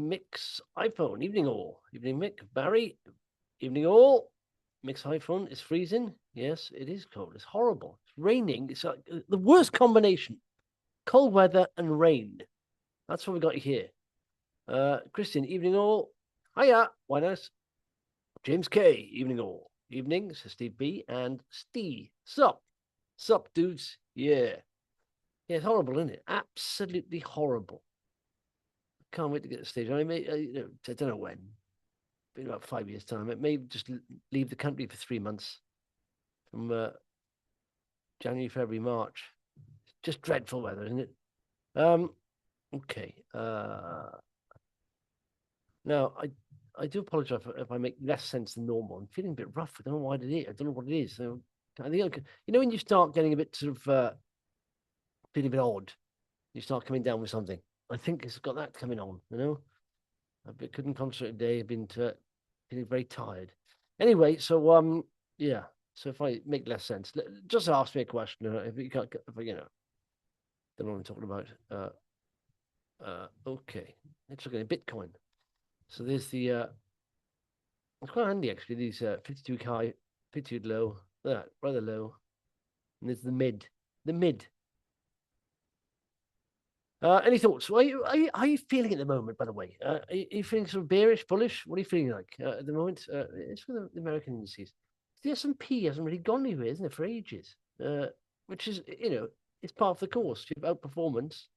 Mix iPhone. Evening all. Evening Mick. Barry. Evening all. Mix iPhone. It's freezing. Yes, it is cold. It's horrible. It's raining. It's like the worst combination. Cold weather and rain. That's what we got here. Christian. Evening all. Hiya. Why not? James K. Evening all. Evening. So Steve B. And Steve. Sup. Sup, dudes. Yeah. Yeah, it's horrible, isn't it? Absolutely horrible. Can't wait to get to the stage. I may, I don't know when. In about 5 years' time, it may just leave the country for 3 months, from January, February, March. Just dreadful weather, isn't it? Okay. Now I do apologize if I make less sense than normal. I'm feeling a bit rough. I don't know why it is. I don't know what it is. So I think when you start getting a bit sort of feeling a bit odd, you start coming down with something. I think it's got that coming on. I couldn't concentrate today. I've been feeling very tired. Anyway, so yeah. So if I make less sense, just ask me a question. If you can't, if I, don't know what I'm talking about. Okay, let's look at Bitcoin. So there's the. It's quite handy actually. These 52 high, 52 low, rather low, and there's the mid. The mid. Any thoughts? Are you feeling at the moment, by the way? Are you feeling sort of bearish, bullish? What are you feeling like at the moment? It's for the American indices. The S&P hasn't really gone anywhere, isn't it, for ages? Which is, it's part of the course. Outperformance.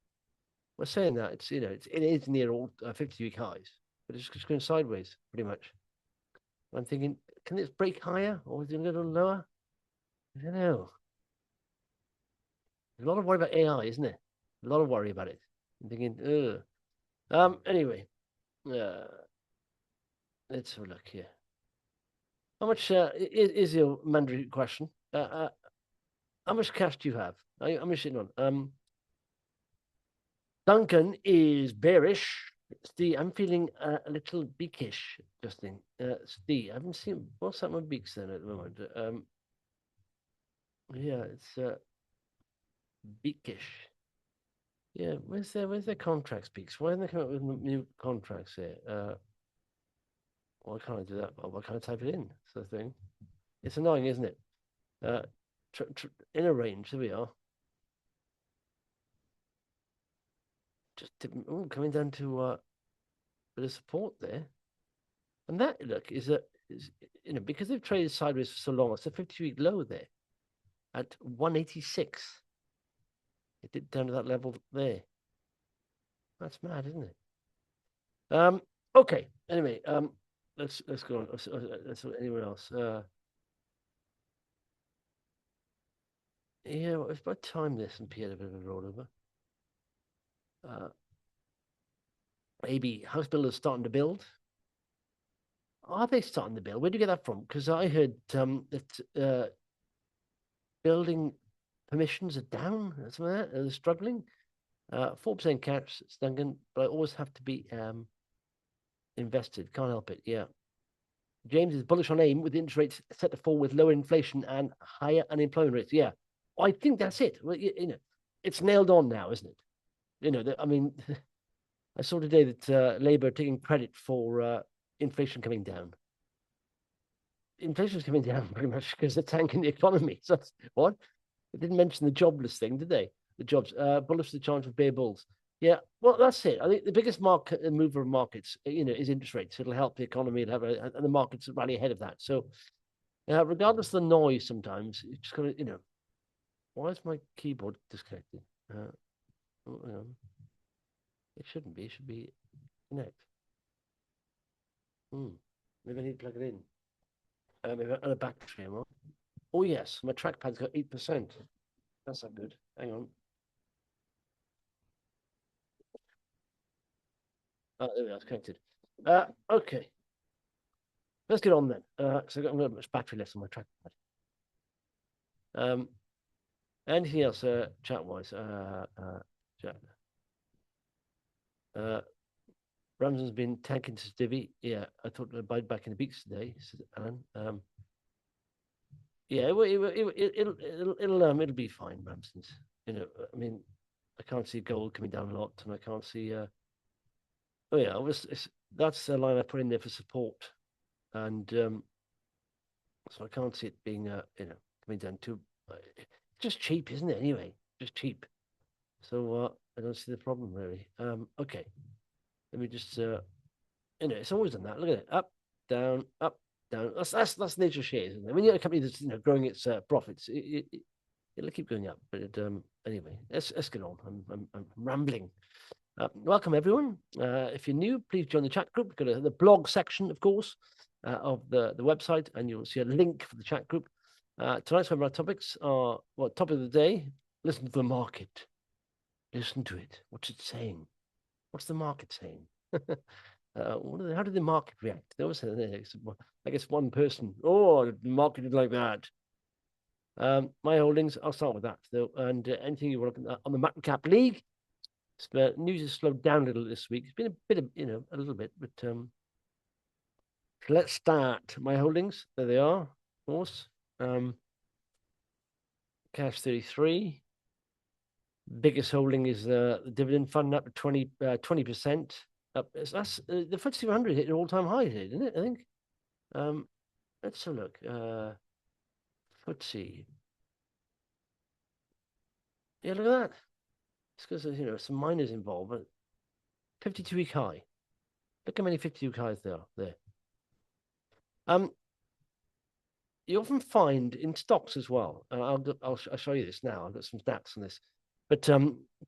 We're saying that it is near all 50-week highs, but it's just going sideways pretty much. I'm thinking, can this break higher or is it a little lower? I don't know. There's a lot of worry about AI, isn't there? A lot of worry about it. I'm thinking, ugh. Anyway, let's have a look here. How much is your mandatory question? How much cash do you have? How much sitting on? Duncan is bearish. Steve, I'm feeling a little beakish, Justin. Steve, I haven't seen what's that with beaks then at the moment. Yeah, it's beakish. Yeah, where's their contracts peaks? Why haven't they come up with new contracts here? Why can't I do that? Why can't I type it in? Sort of thing. It's annoying, isn't it? In a range, there we are. Just coming down to a bit of support there. And that look is because they've traded sideways for so long, it's a 50-week low there at 186. It did down to that level there. That's mad, isn't it? Okay. Anyway, let's go on. Let's anyone else. Yeah, well, it's about time this and P had a bit of a rollover. AB house builders starting to build. Are they starting to build? Where do you get that from? Because I heard that building permissions are down. Something like that. They're struggling. 4% cash, Duncan, but I always have to be invested. Can't help it. Yeah. James is bullish on AIM with interest rates set to fall with lower inflation and higher unemployment rates. Yeah. Well, I think that's it. Well, it's nailed on now, isn't it? I mean, I saw today that Labour are taking credit for inflation coming down. Inflation is coming down pretty much because they're tanking the economy. So what? They didn't mention the jobless thing, did they? The jobs. Bullish the chance of bare bulls. Yeah, well, that's it. I think the biggest market mover of markets, is interest rates. It'll help the economy and the markets rally ahead of that. So, regardless of the noise, sometimes you just got to, why is my keyboard disconnected? It shouldn't be. It should be connect. Maybe I need to plug it in. Maybe on a battery. Oh yes, my trackpad's got 8%. That's not good. Hang on. Oh, there we are. It's connected. Okay. Let's get on then. So I've got much battery left on my trackpad. Anything else, chat-wise? Chat. Ramsden's been tanking to Stevie. Yeah, I thought I'd buy back in the beaks today, said Alan. Yeah, it'll be fine, Ramsden's. I mean, I can't see gold coming down a lot, and I can't see Oh yeah, that's the line I put in there for support, and so I can't see it being coming down too. It's just cheap, isn't it? Anyway, just cheap. So I don't see the problem really. Okay, let me just it's always done that. Look at it, up, down, up, down. That's the nature of shares, isn't it? When you have a company that's growing its profits, it'll keep going up. But anyway, let's get on. I'm rambling. Welcome everyone. If you're new, please join the chat group. Go to the blog section, of course, of the website, and you'll see a link for the chat group. Tonight's one of our topics are topic of the day. Listen to the market. Listen to it. What's it saying? What's the market saying? How did the market react? There was, I guess, one person. Oh, the market did like that. My holdings. I'll start with that though. And anything you want to look at on the Macro Cap League. News has slowed down a little this week. It's been a bit of, a little bit, but let's start. My holdings. There they are, of course. Cash 33. Biggest holding is the dividend fund up to 20%. That's the FTSE 100 hit an all-time high today, didn't it? I think. Let's have a look. FTSE. Yeah, look at that. It's because there's some miners involved, but 52-week high. Look how many 52-week highs there are there. You often find in stocks as well. I'll show you this now. I've got some stats on this. But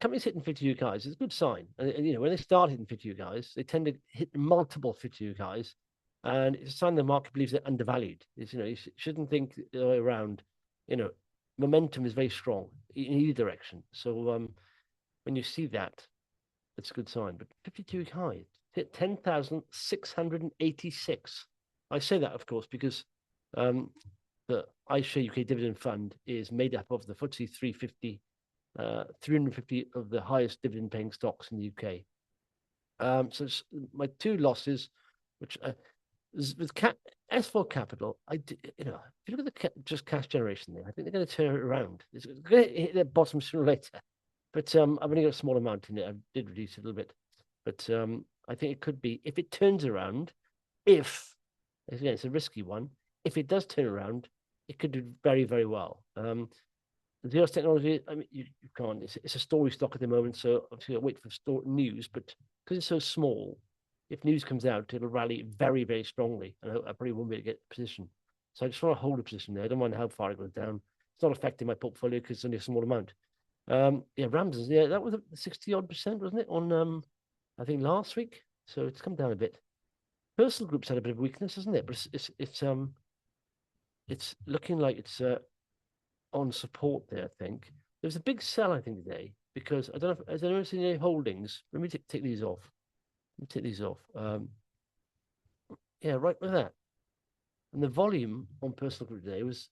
companies hitting 52 highs is a good sign. And when they start hitting 52 highs, they tend to hit multiple 52 highs, and it's a sign the market believes they're undervalued. You shouldn't think the way around. Momentum is very strong in either direction. So when you see that, it's a good sign. But 52 high hit 10,686. I say that, of course, because the iShare UK Dividend Fund is made up of the FTSE 350, 350 of the highest dividend-paying stocks in the UK. So it's my two losses, which with S4 Capital, if you look at the just cash generation there, I think they're going to turn it around. It's going to hit their bottom sooner or later. But I've only got a small amount in it. I did reduce it a little bit. But I think it could be, if it turns around, again, it's a risky one. If it does turn around, it could do very, very well. Xerox Technology, I mean, you can't. It's a story stock at the moment, so obviously I'll wait for news. But because it's so small, if news comes out, it'll rally very, very strongly, and I probably won't be able to get a position. So I just want to hold a position there. I don't mind how far it goes down. It's not affecting my portfolio because it's only a small amount. RAMSDENS, that was 60-odd%, wasn't it, on I think last week? So it's come down a bit. Personal groups had a bit of weakness, isn't it? But it's looking like it's on support there, I think. There was a big sell, I think, today, because I don't know, has anyone seen any holdings? Let me take these off. Let me take these off. Yeah, right with that. And the volume on personal group today was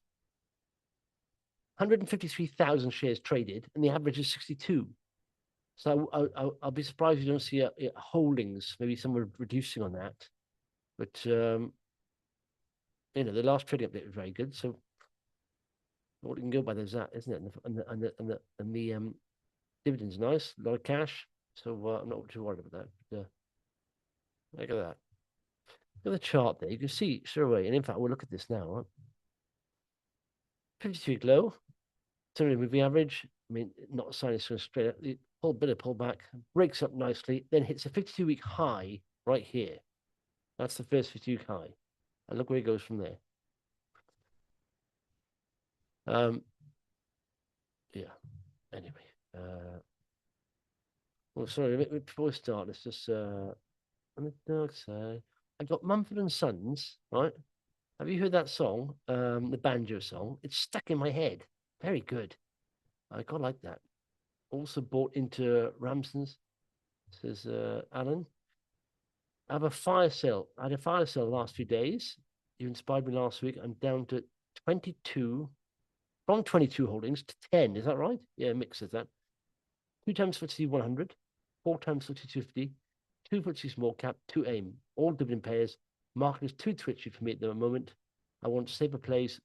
153,000 shares traded, and the average is 62. So I'll be surprised if you don't see holdings, maybe someone reducing on that. But the last trading update was very good. So what you can go by there's that, isn't it? And the dividends nice, a lot of cash. So I'm not too worried about that. But, look at that. Look at the chart there. You can see straight away. And in fact, we'll look at this now. Right? 52-week low, 200 moving average. I mean, not a sign it's going straight up. Bit of pullback, breaks up nicely, then hits a 52-week high right here. That's the first 52-week high. And look where it goes from there. Yeah. Anyway. Well, sorry, before we start, let's just on the dark side. I've got Mumford & Sons, right? Have you heard that song? The banjo song. It's stuck in my head. Very good. I quite like that. Also bought into RAMSDENS, says Alan. I have a fire sale. I had a fire sale the last few days. You inspired me last week. I'm down to 22, from 22 holdings to 10. Is that right? Yeah, Mick says that. 2 times FTSE 100, 4 times FTSE 250, 2 FTSE small cap, 2 AIM, all dividend payers. Market is too twitchy for me at the moment. I want safer plays,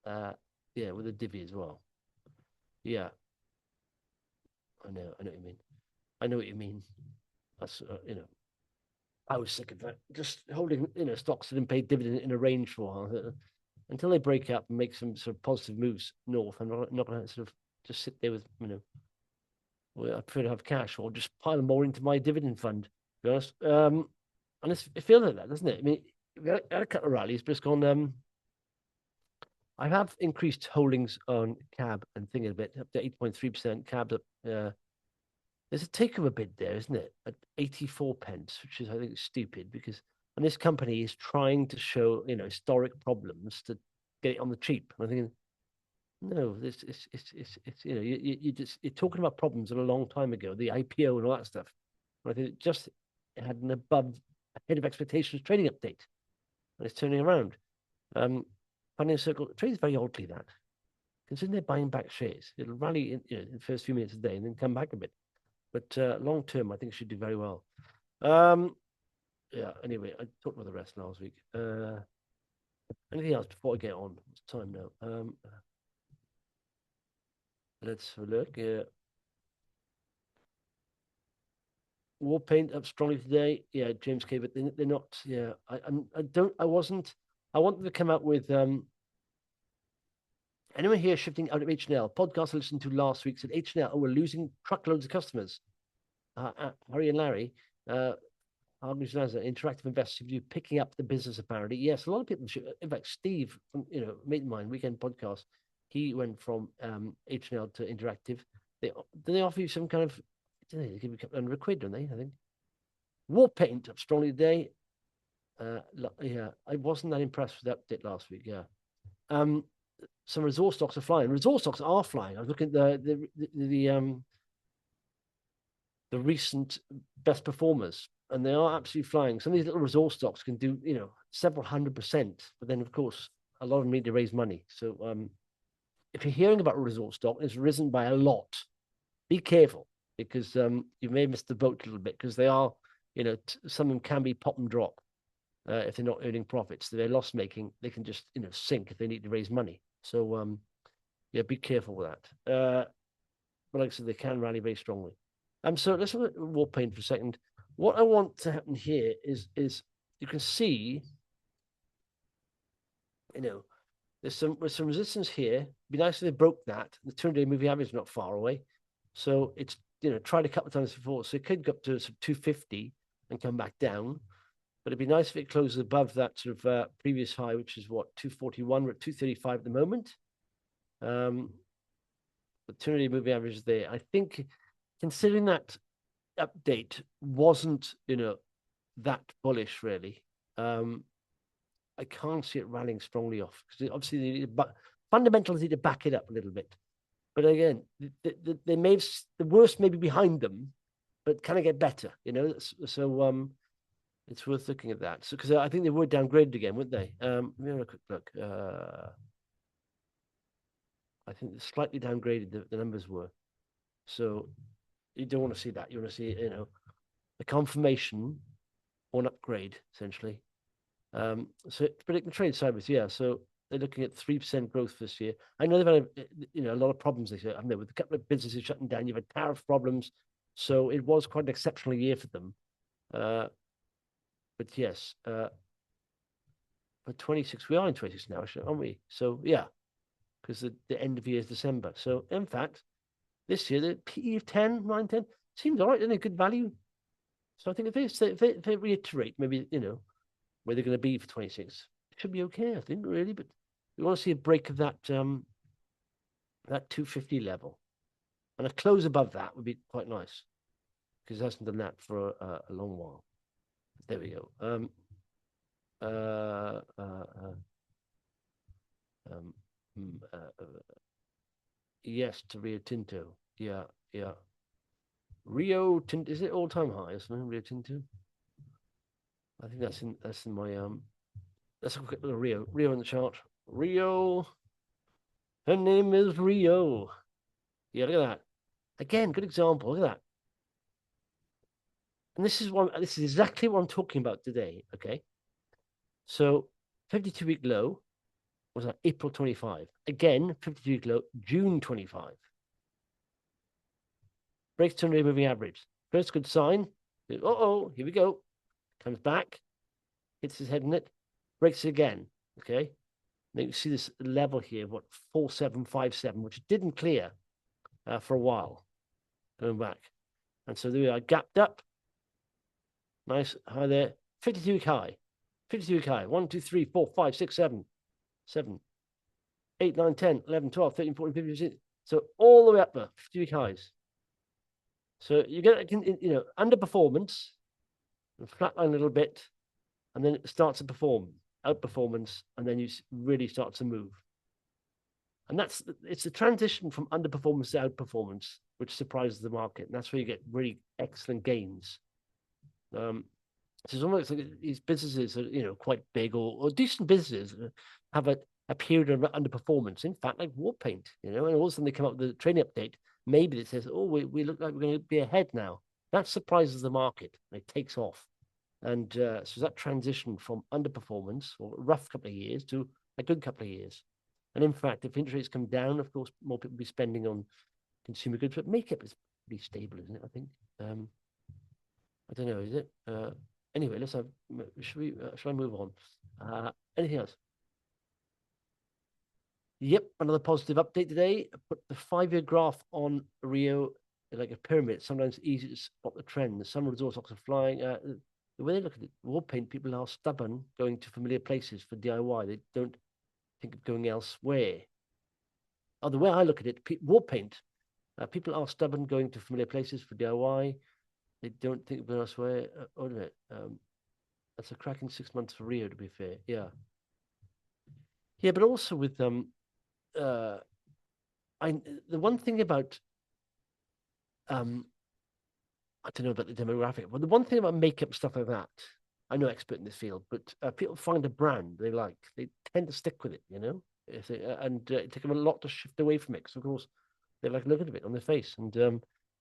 with a divvy as well. Yeah. I know what you mean. That's, I was sick of that. Just holding, stocks that didn't pay dividend in a range for a while. Until they break up and make some sort of positive moves north. I'm not going to sort of just sit there with, well, I prefer to have cash or just pile more into my dividend fund, to be honest. And it feels like that, doesn't it? I mean, we had a couple of rallies, but it's gone. I have increased holdings on CAB and thinking a bit up to 8.3%. CAB up. There's a takeover bid there, isn't it? At 84 pence, which is I think stupid because and this company is trying to show historic problems to get it on the cheap. And I'm thinking, no, this it's you're talking about problems a long time ago, the IPO and all that stuff. And I think it just had an ahead of expectations trading update, and it's turning around. Funding Circle trades very oddly that, considering they're buying back shares, it'll rally in the first few minutes of the day and then come back a bit. But long term, I think it should do very well. Yeah. Anyway, I talked about the rest last week. Anything else before I get on? What's the time now? Let's have a look. Yeah. WARPAINT up strongly today. Yeah, James K, but they're not. Yeah, I wasn't. I wanted to come out with anyone here shifting out of HNL podcast I listened to last week said HNL we're losing truckloads of customers. Harry and Larry, interactive investors, you picking up the business apparently. Yes, a lot of people should. In fact, Steve from mate of mine, Weekend Podcast, he went from HNL to interactive. They offer you some kind of they give you a couple £100, don't they? I think. WARPAINT up strongly today. Yeah, I wasn't that impressed with that update last week. Yeah. Some resource stocks are flying. Resource stocks are flying. I was looking at the recent best performers, and they are absolutely flying. Some of these little resource stocks can do, several 100%, but then of course a lot of them need to raise money. So if you're hearing about a resource stock, it's risen by a lot. Be careful because you may miss the boat a little bit because they are, some of them can be pop and drop if they're not earning profits. They're loss making. They can just, sink if they need to raise money. So yeah, be careful with that. But like I said, they can rally very strongly. So let's look at WARPAINT for a second. What I want to happen here is you can see, there's some resistance here. It'd be nice if they broke that. The 200-day moving average is not far away. So it's, tried a couple of times before. So it could go up to sort of 250 and come back down. But it'd be nice if it closes above that sort of previous high, which is what, 241. We're at 235 at the moment. The 200-day moving average is there. I think considering that update wasn't, that bullish really. I can't see it rallying strongly off because obviously fundamentals need to back it up a little bit. But again, they may have, the worst may be behind them, but can it get better? So it's worth looking at that. So because I think they were downgraded again, weren't they? Let me have a quick look. I think they're slightly downgraded. The numbers were. So you don't want to see that. You want to see, a confirmation or an upgrade essentially. So predicting trade sideways, yeah. So they're looking at 3% growth this year. I know they've had a lot of problems this year, haven't they? With a couple of businesses shutting down, you've had tariff problems. So it was quite an exceptional year for them. But yes, but 26, we are in 26 now, aren't we? So yeah, because the end of year is December. So in fact, this year the PE of 10, 9, 10 seems all right, isn't it? Good value. So I think if they reiterate, maybe where they're going to be for 26, it should be okay, I think, really. But we want to see a break of that that 250 level, and a close above that would be quite nice because it hasn't done that for a long while. There we go. Yes, to Rio Tinto. Yeah. Rio Tinto, is it all-time high, isn't it? Rio Tinto. I think that's in my let's look at Rio in the chart. Rio, her name is Rio. Yeah, look at that. Again, good example. Look at that. And this is exactly what I'm talking about today. Okay. So 52-week low was at April 25. Again, 52-week low, June 25. Breaks 200-day moving average. First good sign. Here we go. comes back, hits his head in it, breaks it again. Okay. Now you see this level here, what 4757, which didn't clear for a while, going back. And so there we are, gapped up. Nice high there. 52-week high. 52-week high. 1, 2, 3, 4, 5, 6, 7, 7, 8, 9, 10, 11, 12, 13, 14, 15, 16. So all the way up there, 50-week highs. So you get, you know, underperformance, flatline a little bit, and then it starts to perform, outperformance, and then you really start to move. And it's a transition from underperformance to outperformance, which surprises the market. And that's where you get really excellent gains. So it's almost like these businesses are, you know, quite big or decent businesses have a period of underperformance. In fact, like WARPAINT, you know, and all of a sudden they come up with a trading update. Maybe it says, oh, we look like we're going to be ahead now. That surprises the market. It takes off. And so that transition from underperformance or a rough couple of years to a good couple of years. And in fact, if interest rates come down, of course, more people will be spending on consumer goods, but makeup is pretty stable, isn't it? I think. I don't know, is it? Anyway, let's have. Should I move on? Anything else? Yep, another positive update today. I put the 5-year graph on Rio like a pyramid. Sometimes easy to spot the trend. Some resort stocks are flying. The way they look at it, WARPAINT, people are stubborn going to familiar places for DIY. They don't think of going elsewhere. Oh, the way I look at it, WARPAINT, people are stubborn going to familiar places for DIY. They don't think of going elsewhere. Wait a minute. That's a cracking 6 months for Rio, to be fair. Yeah. Yeah, but also with the one thing about I don't know about the demographic, but the one thing about makeup stuff like that, I'm no expert in this field, but people find a brand they like, they tend to stick with it, you know, and it takes them a lot to shift away from it. Because of course, they like looking at it on their face. And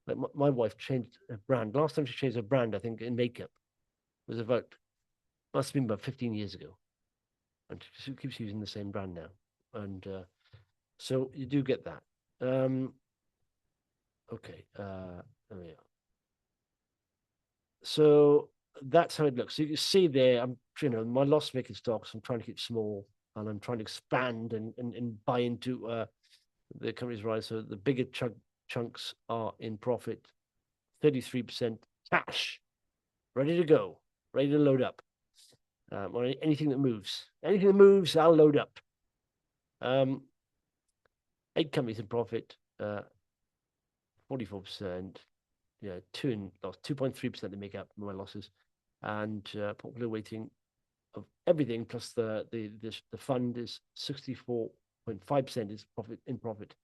like my wife changed her brand. Last time she changed her brand, I think in makeup, was must have been about 15 years ago, and she keeps using the same brand now. And so you do get that. Okay, there we are. So that's how it looks. So you can see there, my loss-making stocks, I'm trying to keep small, and I'm trying to expand and buy into the company's rise. So the bigger chunks are in profit, 33% cash, ready to go, ready to load up. Or anything that moves, I'll load up. 8 companies in profit, 44%. Yeah, 2.3% they make up my losses, and portfolio weighting of everything plus the fund is 64.5% is in profit,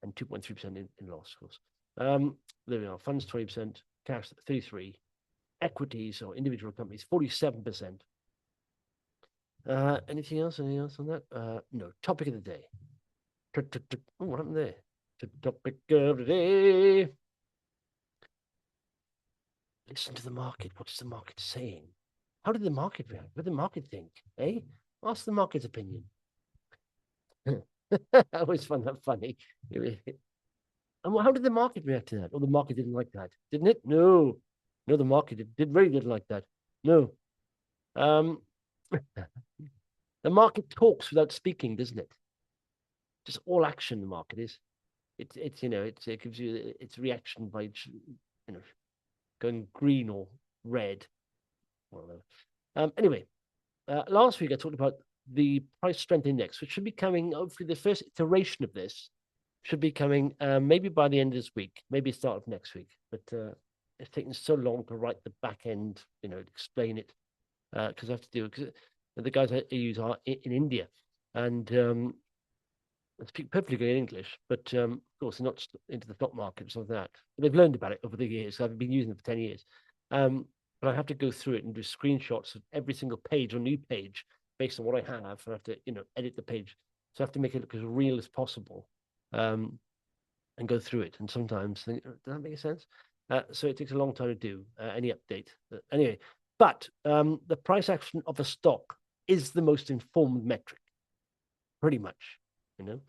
and 2.3% in loss, of course. There we are. Funds 20%, cash 33%, equities or individual companies 47%. Anything else? Anything else on that? No. Topic of the day. Oh, what happened there? The topic of the day. Listen to the market. What is the market saying? How did the market react? What did the market think? Eh? Ask the market's opinion. I always find that funny. And how did the market react to that? Oh, the market didn't like that, didn't it? No. No, the market really didn't like that. No. The market talks without speaking, doesn't it? Just all action. The market is. It gives you its reaction by going green or red. Anyway, last week I talked about the price strength index, which should be coming. Hopefully, the first iteration of this should be coming maybe by the end of this week, maybe start of next week. But it's taken so long to write the back end, explain it, because I have to do it. Because the guys I use are in India, and they speak perfectly good English, but of course they're not into the stock market and stuff like that. But they've learned about it over the years. So I've been using it for 10 years. But I have to go through it and do screenshots of every single page or new page based on what I have. I have to, edit the page. So I have to make it look as real as possible and go through it. And sometimes, does that make sense? So it takes a long time to do any update. Anyway, but the price action of a stock is the most informed metric, pretty much, And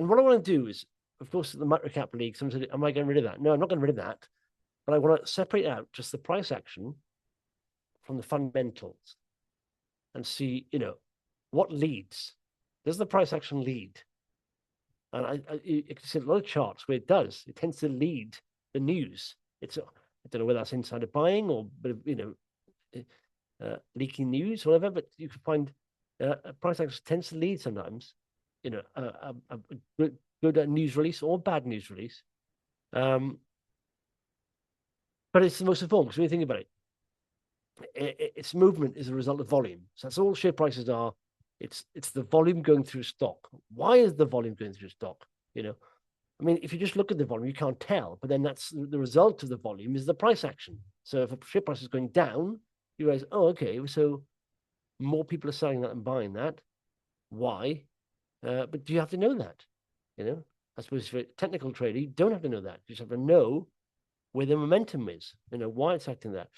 what I want to do is, of course, the microcap league, someone said, am I getting rid of that? No, I'm not getting rid of that. But I want to separate out just the price action from the fundamentals and see, what leads. Does the price action lead? And you can see a lot of charts where it does. It tends to lead the news. I don't know whether that's insider buying or, leaking news or whatever, but you can find a price action tends to lead sometimes, a good news release or bad news release. But it's the most informed. So when you think about it, its movement is a result of volume. So that's all share prices are. It's the volume going through stock. Why is the volume going through stock? I mean, if you just look at the volume, you can't tell. But then that's the result of the volume is the price action. So if a share price is going down, you realize, oh, okay, so more people are selling that and buying that. Why? But do you have to know that? I suppose for technical trading, you don't have to know that. You just have to know where the momentum is, why it's acting that.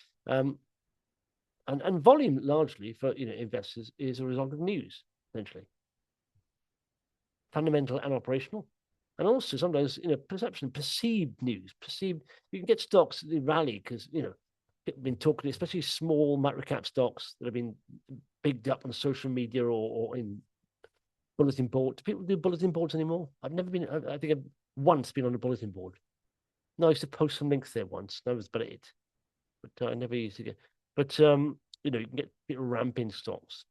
And volume largely for investors is a result of news, essentially. Fundamental and operational. And also sometimes, perception, perceived news, you can get stocks that rally because, people have been talking, especially small micro cap stocks that have been bigged up on social media or in bulletin board. Do people do bulletin boards anymore? I've never been, I think I've once been on a bulletin board. No, I used to post some links there once. That was about it. But I never used to get, but, you can get people ramping stocks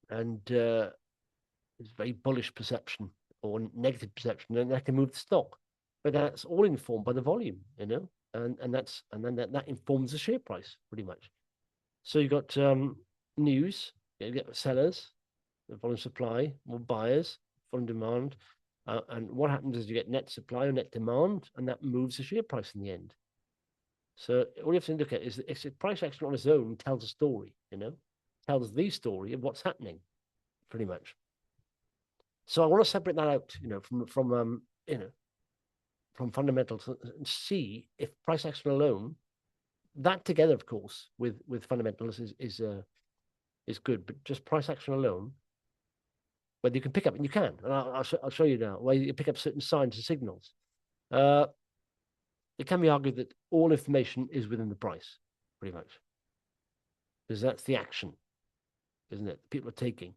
and it's very bullish perception or negative perception, and that can move the stock. But that's all informed by the volume, and then that informs the share price pretty much. So you've got news, you get sellers, the volume supply, more buyers, volume demand, and what happens is you get net supply or net demand, and that moves the share price in the end. So all you have to look at is if price action on its own tells a story, tells the story of what's happening, pretty much. So I want to separate that out, from fundamentals and see if price action alone, that together, of course, with fundamentals is good, but just price action alone, whether you can pick up, and you can, and I'll show you now, where you pick up certain signs and signals. It can be argued that all information is within the price, pretty much, because that's the action, isn't it? People are taking.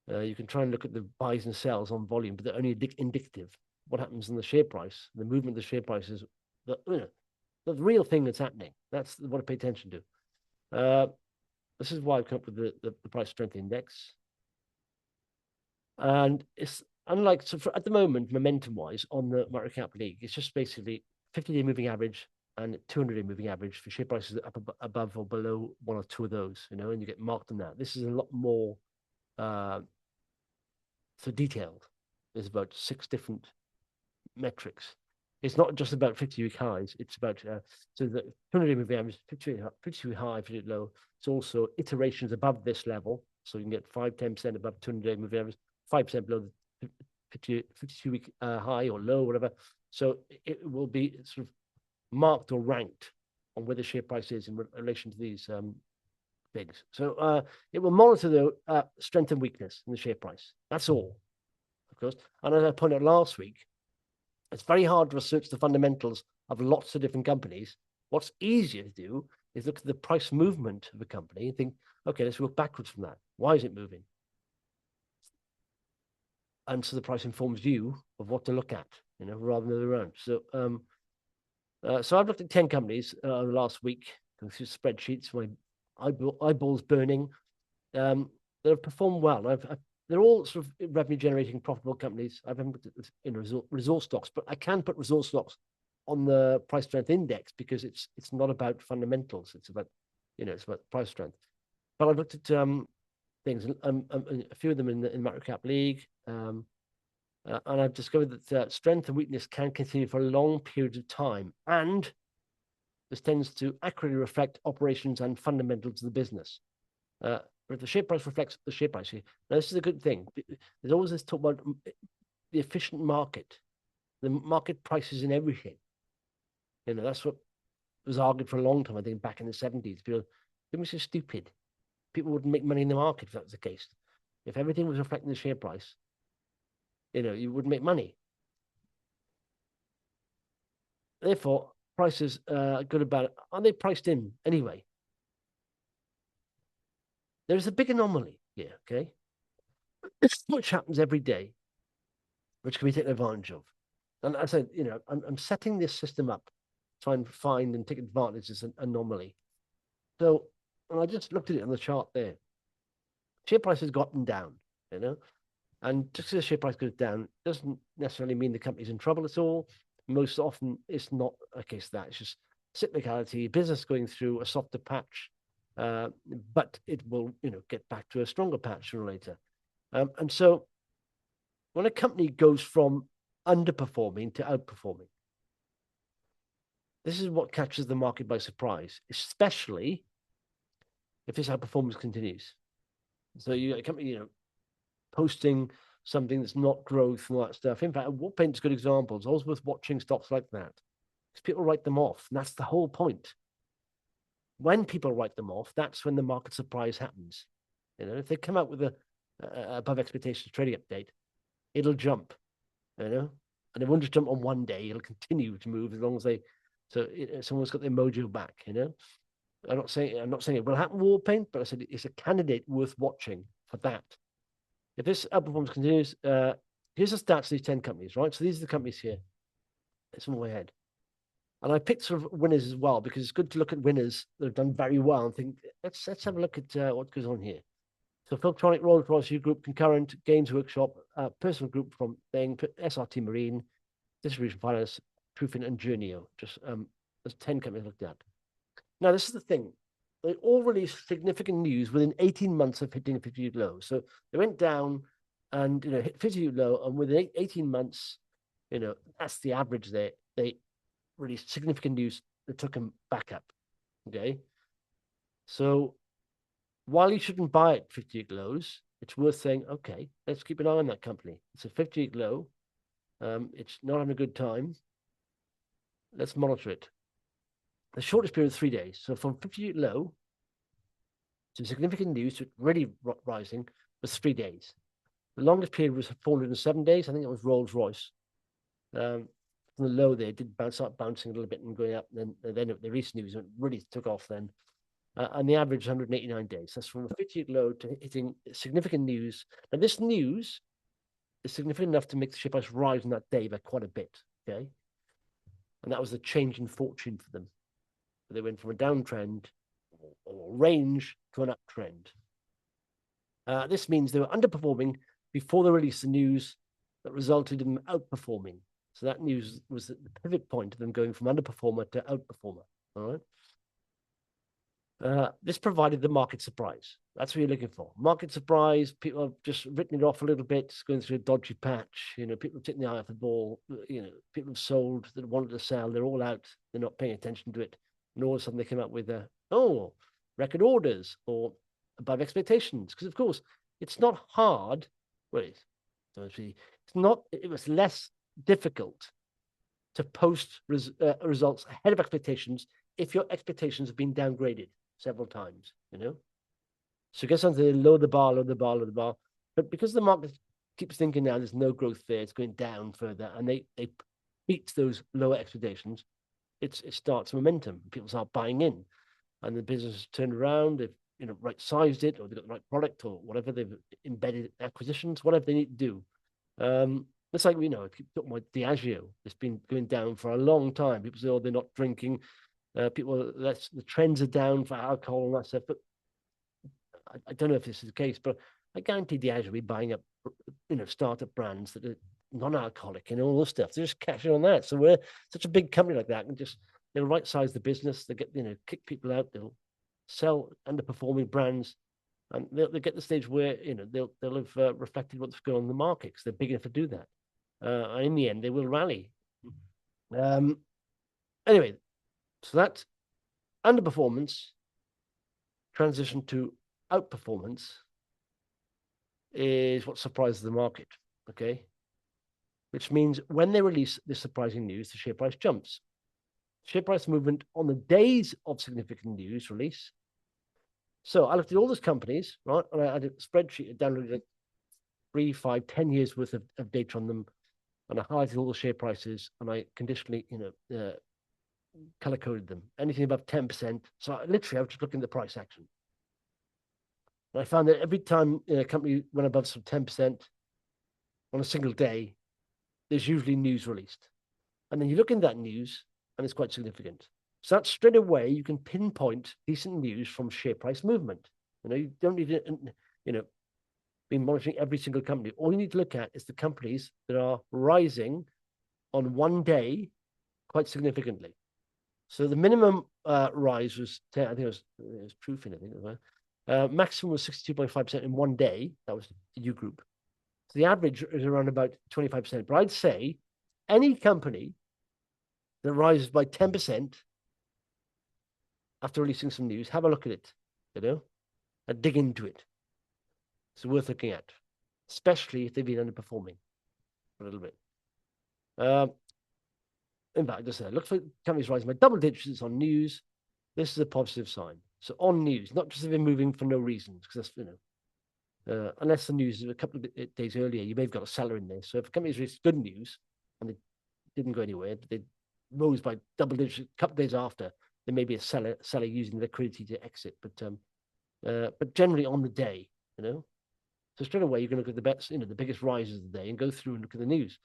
You can try and look at the buys and sells on volume, but they're only indicative. What happens in the share price, the movement of the share price is the real thing that's happening. That's what I pay attention to. This is why I've come up with the price strength index. And it's unlike, at the moment, momentum-wise, on the microcap league, it's just basically 50-day moving average and 200-day moving average for share prices up above or below one or two of those, and you get marked on that. This is a lot more so detailed. There's about 6 different metrics. It's not just about 50-week highs. It's about so the 200-day moving average, 50-week high, 50 low. It's also iterations above this level, so you can get 5-10% above 200-day moving average, 5% below the 52-week high or low, whatever. So it will be sort of marked or ranked on where the share price is in relation to these things. So it will monitor the strength and weakness in the share price. That's all, of course. And as I pointed out last week, it's very hard to research the fundamentals of lots of different companies. What's easier to do is look at the price movement of a company and think, okay, let's work backwards from that. Why is it moving? And so the price informs you of what to look at, rather than the other way around. So, so I've looked at 10 companies the last week, going through spreadsheets, my eyeballs burning, that have performed well. They're all sort of revenue generating, profitable companies. I haven't looked at resource stocks, but I can put resource stocks on the price strength index because it's not about fundamentals. It's about it's about price strength. But I've looked at things, a few of them in the microcap league, and I've discovered that strength and weakness can continue for long periods of time, and this tends to accurately reflect operations and fundamentals of the business. But if the share price reflects the share price, now this is a good thing. There's always this talk about the efficient market. The market prices in everything. That's what was argued for a long time, I think, back in the 70s. People were so stupid. People wouldn't make money in the market if that was the case. If everything was reflecting the share price, you wouldn't make money. Therefore, prices are good about it. Are they priced in anyway? There's a big anomaly here, okay? Which happens every day, which can be taken advantage of. And I said, I'm setting this system up, try and find and take advantage of this anomaly. So, and I just looked at it on the chart there. Share price has gotten down, and just because the share price goes down doesn't necessarily mean the company's in trouble at all. Most often, it's not a case of that. It's just cyclicality, business going through a softer patch, but it will, get back to a stronger patch sooner or later. And so, when a company goes from underperforming to outperforming, this is what catches the market by surprise, especially if this outperformance continues. So you got a company, posting something that's not growth and all that stuff. In fact, WARPAINT is good examples. Always worth watching stocks like that because people write them off, and that's the whole point. When people write them off, that's when the market surprise happens. If they come out with a above expectations trading update, it'll jump. And it won't just jump on one day; it'll continue to move as long as someone's got their mojo back. I'm not saying it will happen with WARPAINT, but I said it's a candidate worth watching for that. If this outperformance continues, here's the stats of these 10 companies, right? So these are the companies here. It's on my head. And I picked sort of winners as well, because it's good to look at winners that have done very well and think, let's have a look at what goes on here. So FILTRONIC, Rolls-Royce Group, Concurrent, Games Workshop, Personal Group from Bang, SRT Marine, Distribution Finance, Proofing, and JOURNEO. Just there's 10 companies looked at. Now, this is the thing. They all released significant news within 18 months of hitting a 50-week low. So they went down and hit 50-week low, and within 18 months, that's the average there. They released significant news that took them back up. Okay. So while you shouldn't buy at 50-week lows, it's worth saying, okay, let's keep an eye on that company. It's a 50-week low. It's not having a good time. Let's monitor it. The shortest period is 3 days. So from 50-week low to significant news to really rising was 3 days. The longest period was 407 days. I think it was Rolls-Royce. From the low there, it did start bouncing a little bit and going up. And then the recent news really took off then. And the average is 189 days. That's from a 50-week low to hitting significant news. And this news is significant enough to make the share price rise on that day by quite a bit. Okay. And that was the change in fortune for them. They went from a downtrend or range to an uptrend. This means they were underperforming before they released the news that resulted in them outperforming. So that news was the pivot point of them going from underperformer to outperformer. All right. This provided the market surprise. That's what you're looking for. Market surprise. People have just written it off a little bit, going through a dodgy patch. People have taken the eye off the ball. People have sold that wanted to sell. They're all out. They're not paying attention to it. And all of a sudden they came up with record orders or above expectations. Because of course it's not hard. Well, it was less difficult to post results ahead of expectations if your expectations have been downgraded several times, So get something to lower the bar. But because the market keeps thinking now there's no growth there, it's going down further, and they beat those lower expectations, it starts momentum. People start buying in, and the business has turned around. They've right-sized it, or they've got the right product, or whatever. They've embedded acquisitions, whatever they need to do. It's like, I keep talking about Diageo. It's been going down for a long time. People say, they're not drinking. The trends are down for alcohol and that stuff. But I don't know if this is the case, but I guarantee Diageo will be buying up, startup brands that are non-alcoholic and all this stuff. They're just cashing on that. So we're such a big company like that, and they'll right-size the business. They get, kick people out. They'll sell underperforming brands, and they'll get to the stage where they'll have reflected what's going on in the market because they're big enough to do that. And in the end, they will rally. Anyway, so that underperformance transition to outperformance is what surprises the market. Okay, which means when they release this surprising news, the share price jumps. Share price movement on the days of significant news release. So I looked at all those companies, right? And I had a spreadsheet, I downloaded like 3, 5, 10 years worth of data on them. And I highlighted all the share prices, and I conditionally, color-coded them. Anything above 10%. So I was just looking at the price action. And I found that every time a company went above some 10% on a single day, there's usually news released. And then you look in that news, and it's quite significant. So that straight away, you can pinpoint decent news from share price movement. You don't need to, be monitoring every single company. All you need to look at is the companies that are rising on one day quite significantly. So the minimum rise was 10, I think it was proofing, I think it was. Maximum was 62.5% in one day. That was the U group. So the average is around about 25%. But I'd say any company that rises by 10% after releasing some news, have a look at it, and dig into it. It's worth looking at, especially if they've been underperforming a little bit. In fact, just look for companies rising by double digits on news. This is a positive sign. So on news, not just if they're moving for no reason, because that's, unless the news is a couple of days earlier, you may have got a seller in there. So if a company's released good news and they didn't go anywhere, they rose by double digits a couple of days after, there may be a seller using liquidity to exit. But generally on the day, So straight away, you're going to look at the bets, the biggest rises of the day and go through and look at the news.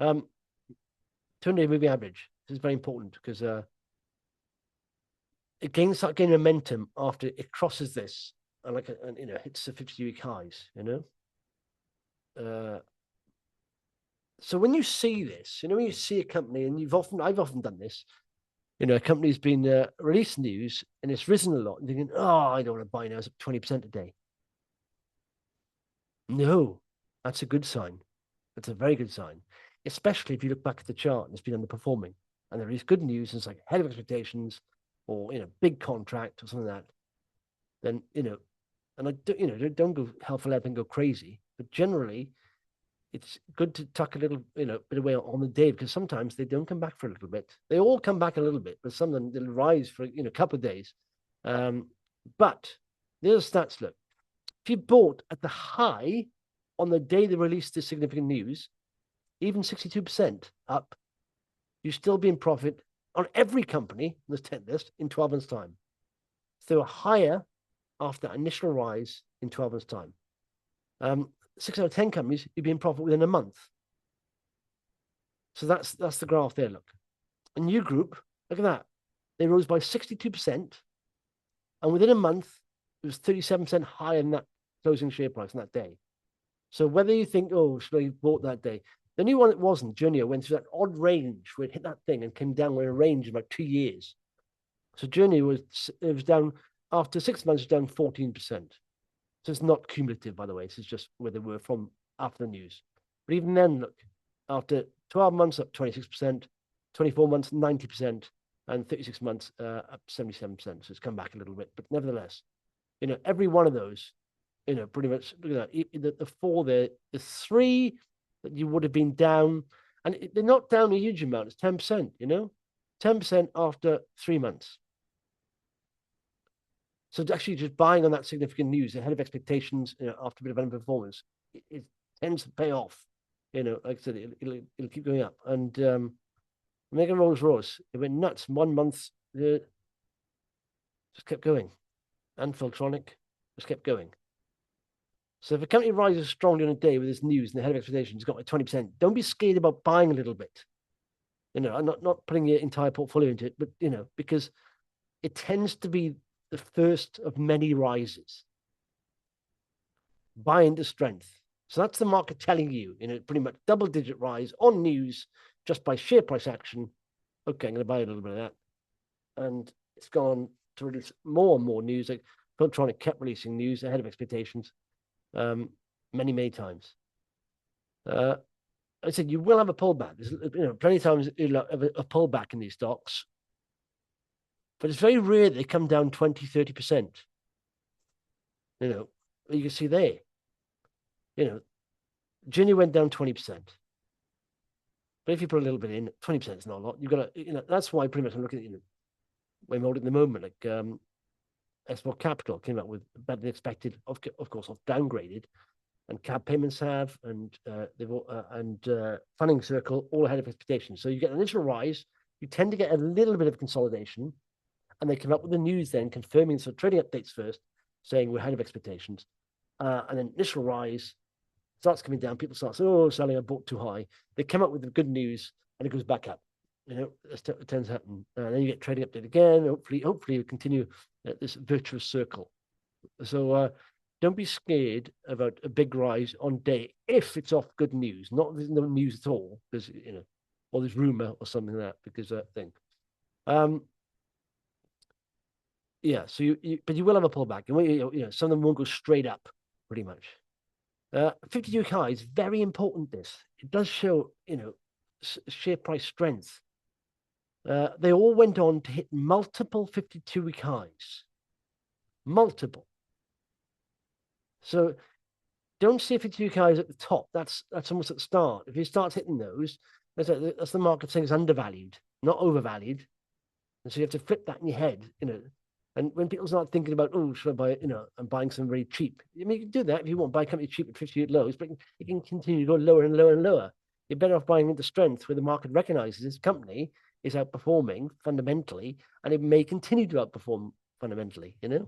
200-day moving average. This is very important because it starts gaining momentum after it crosses this and hits the 52-week highs. So when you see this, when you see a company, and I've often done this, a company's been released news and it's risen a lot, and thinking, oh, I don't want to buy now. It's up 20% a day. No, that's a good sign. That's a very good sign, especially if you look back at the chart and it's been underperforming. And there is good news, and it's like ahead of expectations, or big contract or something like that. Then and I don't go hell for leather and go crazy, but generally, it's good to tuck a little bit away on the day, because sometimes they don't come back for a little bit. They all come back a little bit, but some of them they'll rise for a couple of days. But the other stats look. If you bought at the high on the day they released this significant news, even 62% up, you still be in profit on every company on this 10 list in 12 months' time. So higher after that initial rise in 12 months' time. 6 out of 10 companies, you'd be in profit within a month. So that's the graph there, look. A new group, look at that. They rose by 62%, and within a month, it was 37% higher than that closing share price on that day. So whether you think, oh, should I have bought that day? The new one that wasn't, JOURNEO, went through that odd range where it hit that thing and came down in a range of about 2 years. So JOURNEO was down, after 6 months, down 14%. So it's not cumulative, by the way. This is just where they were from after the news. But even then, look, after 12 months, up 26%, 24 months, 90%, and 36 months, up 77%. So it's come back a little bit. But nevertheless, every one of those, pretty much, look at that. The four there, the three that you would have been down, and they're not down a huge amount. It's 10%, 10% after 3 months. So actually just buying on that significant news ahead of expectations, after a bit of underperformance, it tends to pay off. Like I said, it'll keep going up. And Mega Rolls-Royce, it went nuts. 1 month, just kept going. And FILTRONIC just kept going. So if a company rises strongly on a day with this news and the head of expectations got like 20%, don't be scared about buying a little bit. I'm not putting your entire portfolio into it, but because it tends to be the first of many rises. Buy into strength. So that's the market telling you, pretty much double-digit rise on news just by share price action. Okay, I'm going to buy a little bit of that. And it's gone to release more and more news. Like FILTRONIC kept releasing news ahead of expectations. Many times. I said you will have a pullback. There's plenty of times you'll have a pullback in these stocks, but it's very rare they come down 20-30%. You can see there. JNEO went down 20%. But if you put a little bit in, 20% is not a lot. You've got to, that's why pretty much I'm looking at, when we're holding at the moment, like Export Capital came out with better than expected, of course, downgraded, and CAB payments have, and Funding Circle all ahead of expectations. So you get an initial rise, you tend to get a little bit of consolidation, and they come up with the news then confirming, so trading updates first, saying we're ahead of expectations. And then initial rise starts coming down. People start saying, oh, selling, I bought too high. They come up with the good news and it goes back up. It tends to happen. And then you get trading update again. Hopefully we continue this virtuous circle. So don't be scared about a big rise on day if it's off good news, not there's no news at all, because or there's rumor or something like that, because that thing. Yeah, so but you will have a pullback, and some of them won't go straight up, pretty much. 52 high is very important. It does show share price strength. They all went on to hit multiple 52-week highs, multiple. So don't see 52 highs at the top. That's almost at the start. If you start hitting those, that's the market saying it's undervalued, not overvalued. And so you have to flip that in your head, And when people start thinking about, oh, should I buy, I'm buying some very cheap. I mean, you can do that if you want, buy a company cheap at 58 lows, but it can continue to go lower and lower and lower. You're better off buying into strength where the market recognizes this company is outperforming fundamentally, and it may continue to outperform fundamentally, So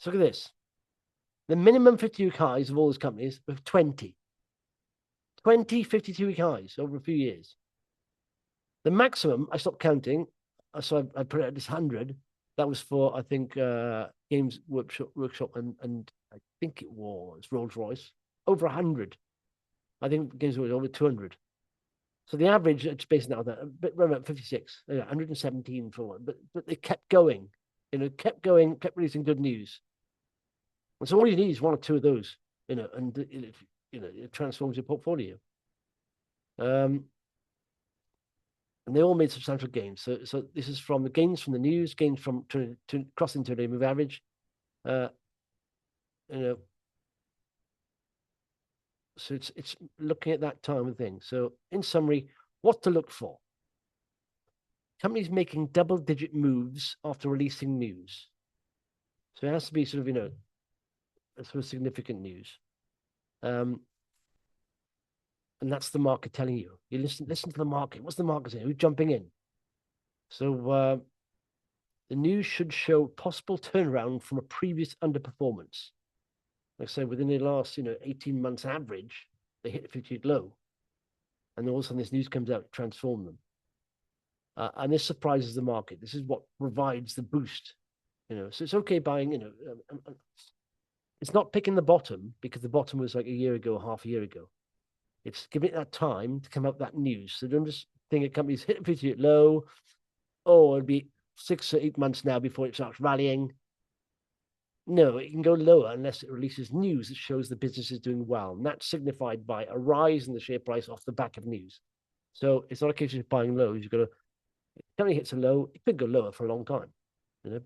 look at this. The minimum 52-week highs of all those companies were 20. 20 52-week highs over a few years. The maximum, I stopped counting, so I put it at this 100. That was for, I think, Games Workshop and I think it was Rolls-Royce. Over 100. I think Games was over 200. So the average, it's based on that, around about 56, 117 for one. But they kept going, kept releasing good news. And so all you need is one or two of those, and it transforms your portfolio. And they all made substantial gains. So this is from the gains from the news, gains from to crossing to the move average. So it's looking at that time of thing. So in summary, what to look for? Companies making double-digit moves after releasing news. So it has to be sort of sort of significant news. And that's the market telling you. You listen to the market. What's the market saying? Who's jumping in? So the news should show possible turnaround from a previous underperformance. Like I said, within the last 18 months average, they hit a 50-week low. And all of a sudden this news comes out to transform them. And this surprises the market. This is what provides the boost. So it's okay buying, it's not picking the bottom because the bottom was like a year ago, half a year ago. It's giving it that time to come up that news. So don't just think a company's hit a 50-week low. Oh, it'll be 6 or 8 months now before it starts rallying. No, it can go lower unless it releases news that shows the business is doing well. And that's signified by a rise in the share price off the back of news. So it's not a case of buying lows. You've got to, if the company hits a low, it could go lower for a long time.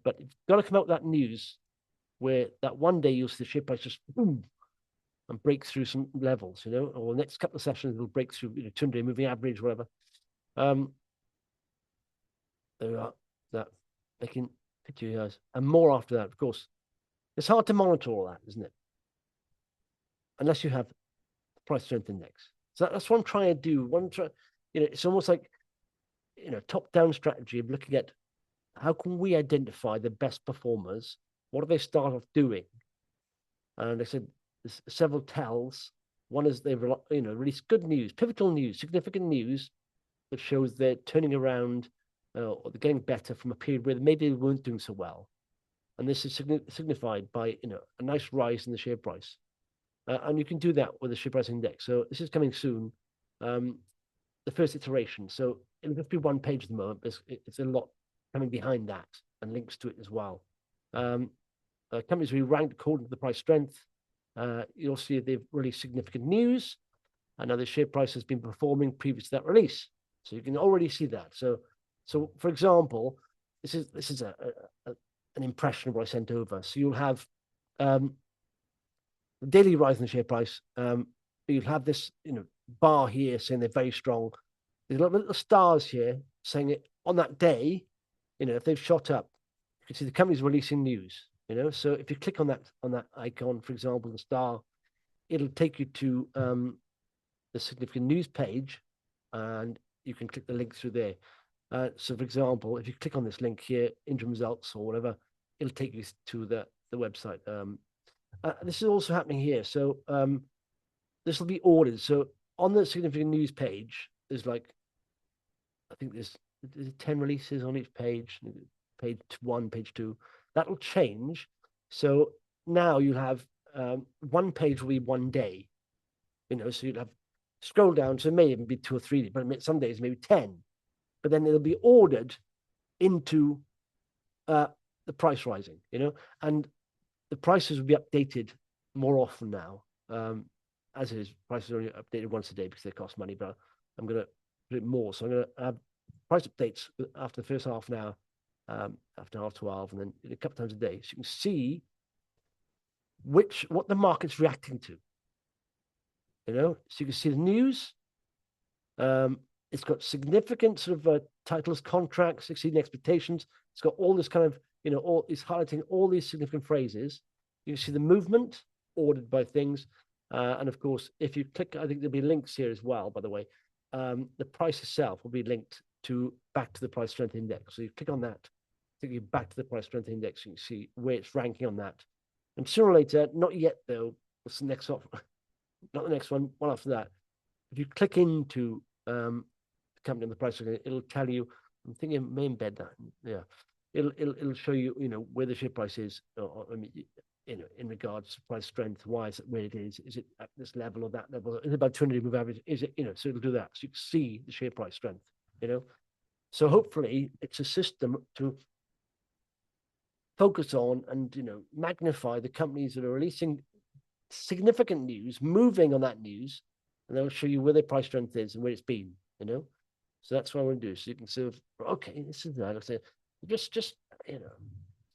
But it's got to come out that news where that one day you'll see the share price just boom and break through some levels, or the next couple of sessions it'll break through, 200-day moving average, whatever. There we are, that making 50 years and more after that, of course. It's hard to monitor all that, isn't it? Unless you have the price strength index. So that's what I'm trying to do. It's almost like, top-down strategy of looking at how can we identify the best performers? What do they start off doing? And I said there's several tells. One is they've released good news, pivotal news, significant news that shows they're turning around or they're getting better from a period where maybe they weren't doing so well. And this is signified by a nice rise in the share price. And you can do that with the share price index. So this is coming soon. The first iteration. So it'll just be one page at the moment, but it's a lot coming behind that and links to it as well. Companies will be ranked according to the price strength. You'll see they've released significant news, and now the share price has been performing previous to that release. So you can already see that. So for example, this is an impression of what I sent over. So you'll have the daily rise in the share price. You'll have this bar here saying they're very strong. There's little stars here saying it on that day. If they've shot up, you can see the company's releasing news. So if you click on that icon, for example, the star, it'll take you to the significant news page, and you can click the link through there. So, for example, if you click on this link here, interim results or whatever, it'll take you to the website. This is also happening here. So this will be ordered. So on the significant news page, there's like, I think there's 10 releases on each page, page 1, page 2. That'll change. So now you'll have one page will be 1 day, so you'll have scroll down. So it may even be 2 or 3, but some days maybe 10. But then it'll be ordered into the price rising, and the prices will be updated more often now. As is, prices are only updated once a day because they cost money, but I'm going to put it more. So I'm going to have price updates after the first half an hour, after 12:30, and then a couple of times a day. So you can see what the market's reacting to. So you can see the news. It's got significant sort of titles, contracts, exceeding expectations. It's got all this kind of, it's highlighting all these significant phrases. You can see the movement ordered by things. And of course, if you click, I think there'll be links here as well, by the way. The price itself will be linked back to the price strength index. So you click on that, take you back to the price strength index. You can see where it's ranking on that. And sooner or later, not yet though, what's the next one? Not the next one, one after that. If you click into the company on the price, it'll tell you, I'm thinking it may embed that. Yeah. It'll show you, where the share price is, in regards to price strength, why is it where it is? Is it at this level or that level? Is it about 200 move average? Is it, so it'll do that. So you can see the share price strength, So hopefully it's a system to focus on and, magnify the companies that are releasing significant news, moving on that news, and they'll show you where their price strength is and where it's been, So that's what I want to do. So you can sort of, okay, this is that. I'll say, just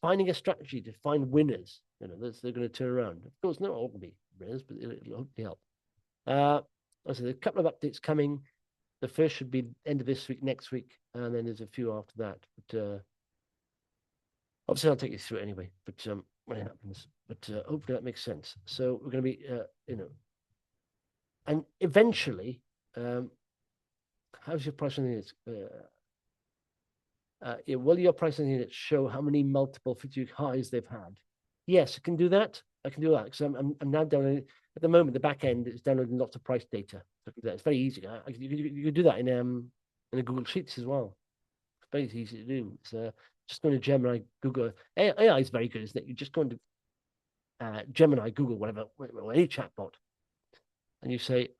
finding a strategy to find winners, they're going to turn around. Of course, not all going to be winners, but it'll hopefully help. I said, a couple of updates coming. The first should be end of this week, next week, and then there's a few after that. But obviously, I'll take you through it anyway. But when it happens, but hopefully that makes sense. So we're going to be, and eventually, how's your price on the units? Will your price on the units show how many multiple 50-week highs they've had? Yes, I can do that. I can do that because I'm now downloading. At the moment, the back end is downloading lots of price data. It's very easy. You can do that in the Google Sheets as well. It's very easy to do. It's just going to Gemini, Google. AI is very good, isn't it? You just go into Gemini, Google, whatever, any chatbot, and you say,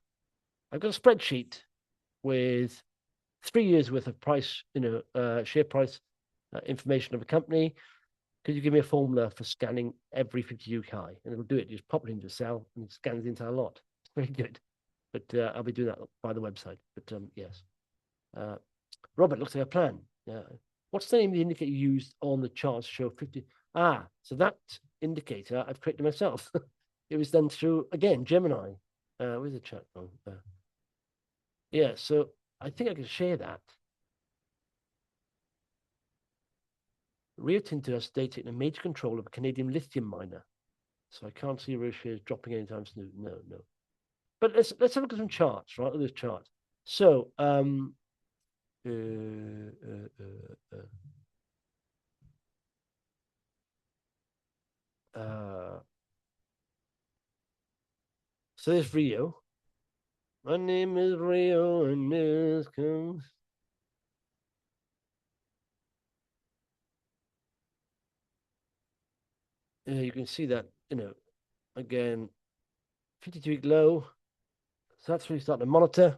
I've got a spreadsheet with 3 years worth of price, share price information of a company. Could you give me a formula for scanning every 50-week high? And it'll do it. You just pop it into a cell and it scans the entire lot. It's very good. But I'll be doing that by the website. But yes. Robert, looks like a plan. What's the name of the indicator you used on the charts to show 50? So that indicator I've created myself. It was done through, again, Gemini. Where's the chat on? Yeah, so I think I can share that. Rio Tinto has stated a major control of a Canadian lithium miner. So I can't see Rio shares dropping anytime soon. No. But let's have a look at some charts, right? Those charts. So so there's Rio. My name is Rio and this comes. You can see that, again, 52-week low. So that's when you start to monitor.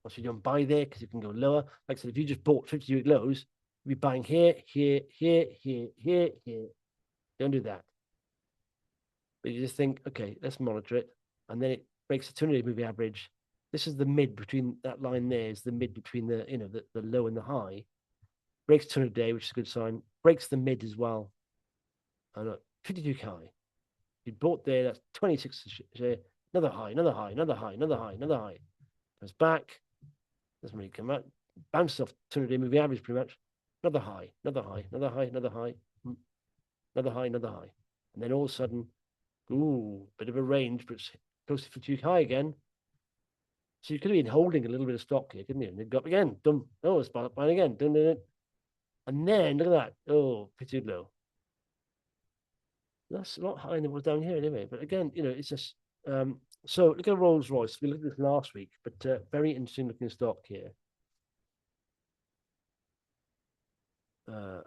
Also, you don't buy there because you can go lower. Like I said, if you just bought 52-week lows, you'd be buying here. Don't do that. But you just think, okay, let's monitor it. And then it breaks the 200-day moving average. This is the mid between that line there is the mid between the, the low and the high. Breaks 200-day, which is a good sign. Breaks the mid as well. And look, 52 high. You bought there, that's 26 share. Another high. Goes back. Doesn't really come out. Bounces off 200-day moving average pretty much. Another high. Another high. And then all of a sudden, bit of a range, but it's close to 52 high again. So you could have been holding a little bit of stock here, couldn't you? And it got up again. It's buying again. And then look at that. 52 low. That's a lot higher than it was down here anyway. But again, it's just so look at Rolls-Royce. We looked at this last week, but very interesting looking stock here. So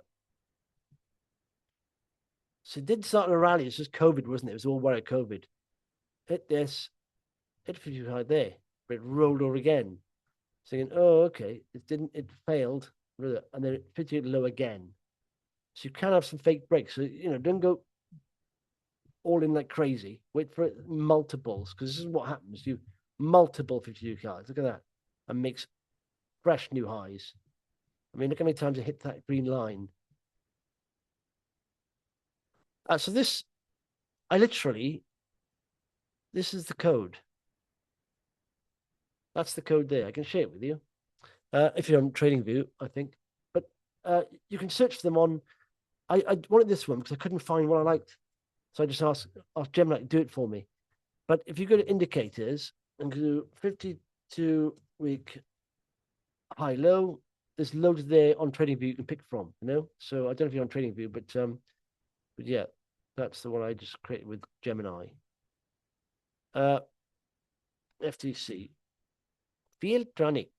it did start a rally. It's just COVID, wasn't it? It was all worried COVID. Hit this, hit 50 high there, but it rolled over again. Saying, oh, okay, it failed, and then it 50 low again. So you can have some fake breaks. So don't go all in like crazy. Wait for multiples, because this is what happens. You multiple 52 cards. Look at that, and makes fresh new highs. I mean, look how many times it hit that green line. So this, this is the code. That's the code there. I can share it with you. If you're on TradingView, I think. But you can search for them on. I wanted this one because I couldn't find what I liked. So I just asked Gemini to do it for me. But if you go to indicators and go to 52-week high low, there's loads there on TradingView you can pick from, So I don't know if you're on TradingView, but yeah, that's the one I just created with Gemini. FTC. FILTRONIC.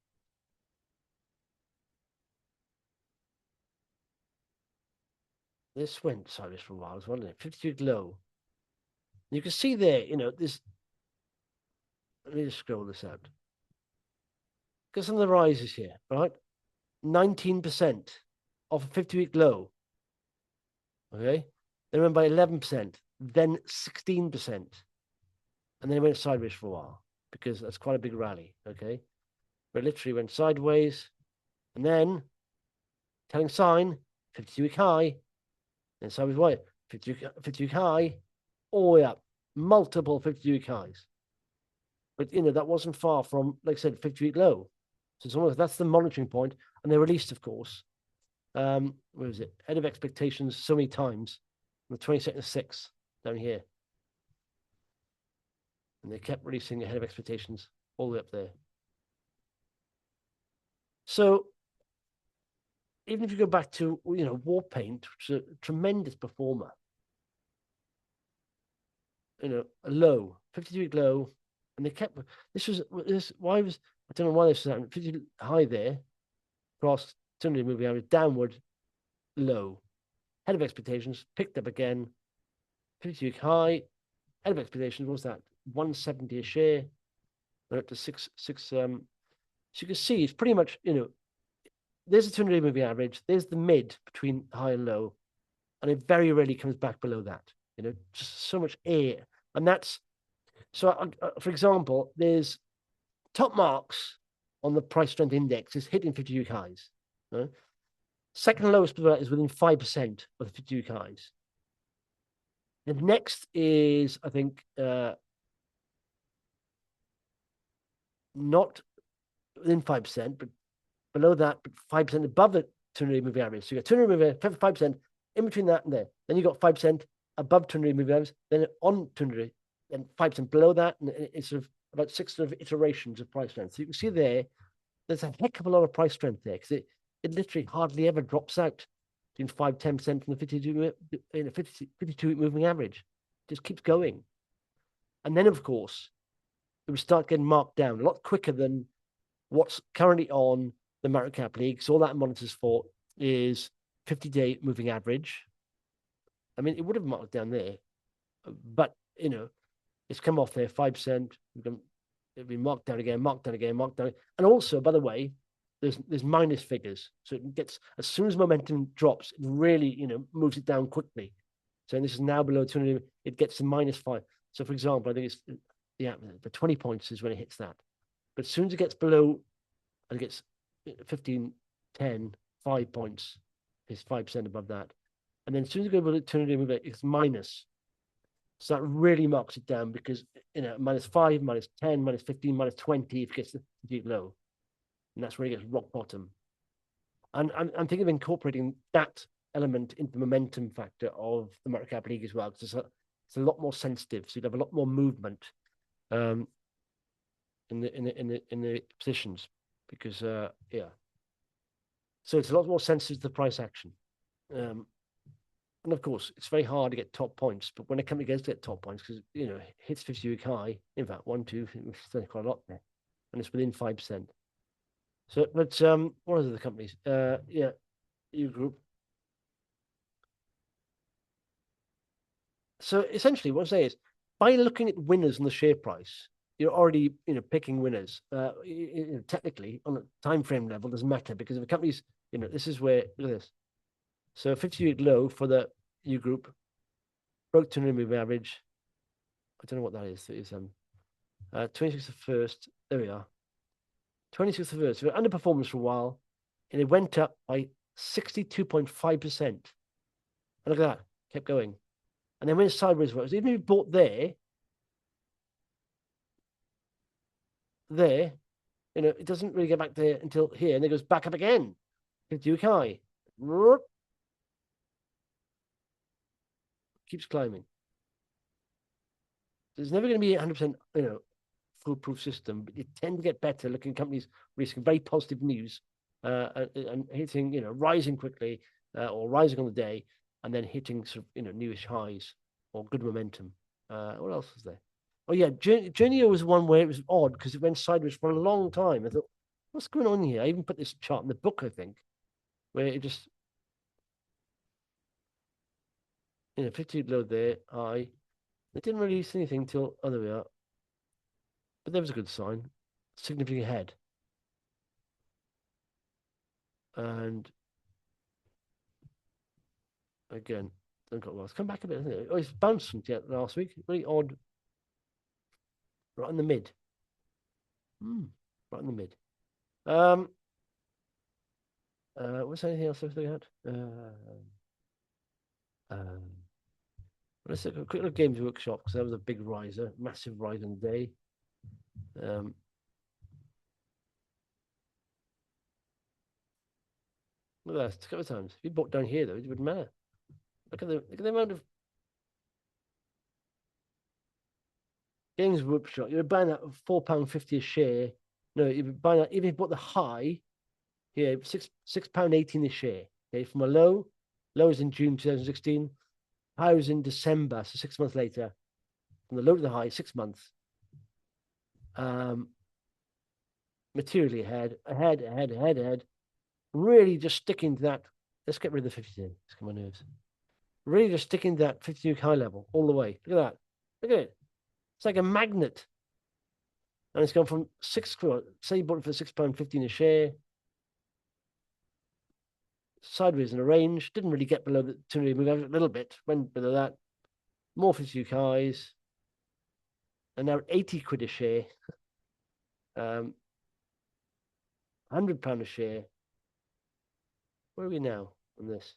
This went sideways for a while as well, wasn't it? 52-week low. You can see there, this. Let me just scroll this out. Get some of the rises here, right? 19% off a 50-week low. Okay. Then went by 11%, then 16%. And then it went sideways for a while because that's quite a big rally. Okay. But it literally went sideways and then telling sign, 52-week high, then sideways wide, 50-week high, all the way up, multiple 50-week highs. But that wasn't far from, like I said, 50-week low. So it's almost, that's the monitoring point. And they released, of course, where was it? Ahead of expectations so many times. On the 22nd of 6th down here. And they kept releasing ahead of expectations all the way up there. So even if you go back to, WARPAINT, which is a tremendous performer, a low, 52-week low, and they kept, why was, I don't know why this was happening, 50 high there, crossed, 200 moving average, downward, low, head of expectations, picked up again, 52-week high, head of expectations, what was that? 170 a share, went up to six. So you can see it's pretty much, there's the 200-day moving average, there's the mid between high and low, and it very rarely comes back below that. Just so much air. And that's, so for example, there's top marks on the price strength index is hitting 50-week highs. Second lowest below that is within 5% of the 50-week highs. The next is, I think, not within 5%, but below that, but 5% above the 200-day moving average. So you got 200 moving average, 5% in between that and there. Then you got 5% above 200-day moving average, then on 200, and 5% below that, and it's sort of about 6 sort of iterations of price strength. So you can see there's a heck of a lot of price strength there because it literally hardly ever drops out between 5-10% from the 52-week moving average. It just keeps going. And then, of course, it would start getting marked down a lot quicker than what's currently on the market cap league. So all that monitors for is 50-day moving average. I mean, it would have marked down there, but it's come off there 5%. It'll be marked down again, marked down again, marked down. And also, by the way, there's minus figures. So it gets, as soon as momentum drops, it really, moves it down quickly. So this is now below 200, it gets to -5. So for example, I think it's the 20 points is when it hits that. But as soon as it gets below, and it gets 15, 10, 5 points, it's 5% above that. And then as soon as you go below 200, it's minus. So that really marks it down because, -5, -10, -15, -20, if it gets deep low. And that's where it gets rock bottom. And I'm thinking of incorporating that element into the momentum factor of the market cap league as well, because it's a lot more sensitive. So you'd have a lot more movement in the positions because, yeah. So it's a lot more sensitive to the price action. And of course, it's very hard to get top points, but when a company gets to get top points, because, you know, hits 50-week high, in fact, 1, 2, it's done quite a lot there, and it's within 5%. So, but what are the companies? Yeah, EU Group. So essentially, what I'm saying is, by looking at winners in the share price, you're already, you know, picking winners. Technically, on a time frame level, doesn't matter, because if a company's, you know, this is where, look at this. So 50-week low for the EU Group, broke 200 moving average. I don't know what that is. It is 26th of first. There we are. 26th of first. So underperformance for a while, and it went up by 62.5%. And look at that, kept going. And then went sideways. Even if you bought there, you know, it doesn't really get back there until here, and it goes back up again. 50-week high. Keeps climbing. There's never going to be 100%, you know, foolproof system, but you tend to get better looking at companies releasing very positive news and hitting, you know, rising quickly or rising on the day, and then hitting sort of, you know, newish highs or good momentum. What else is there? Oh yeah, JNEO was one where it was odd because it went sideways for a long time. I thought, what's going on here? I even put this chart in the book, I think, where it just, you know, 50 low there, high. It didn't release anything until, oh, there we are. But there was a good sign, significant head. And again, don't got well. It's come back a bit, hasn't it? Oh, it's bounced from last week. Really odd. Right in the mid. Right in the mid. What's anything else I was looking at? Let's look at a quick look at Games Workshop, because that was a big riser, massive rise in the day. Look at that, a couple of times. If you bought down here, though, it wouldn't matter. Look at the amount of Games Workshop. You're buying that £4.50 a share. No, you're buying that, even if you bought the high, here, £6.18 a share. Okay, from a low was in June 2016, high was in December, so 6 months later. From the low to the high, 6 months. Materially ahead. Really just sticking to that. Let's get rid of the 50. Let's come on nerves. Really just sticking to that 50 high level all the way. Look at that. Look at it. It's like a magnet. And it's gone from say you bought it for £6.15 a share, sideways in a range, didn't really get below the 200 move average a little bit, went below that, more 50 highs, and now 80 quid a share, £100 a share. Where are we now on this?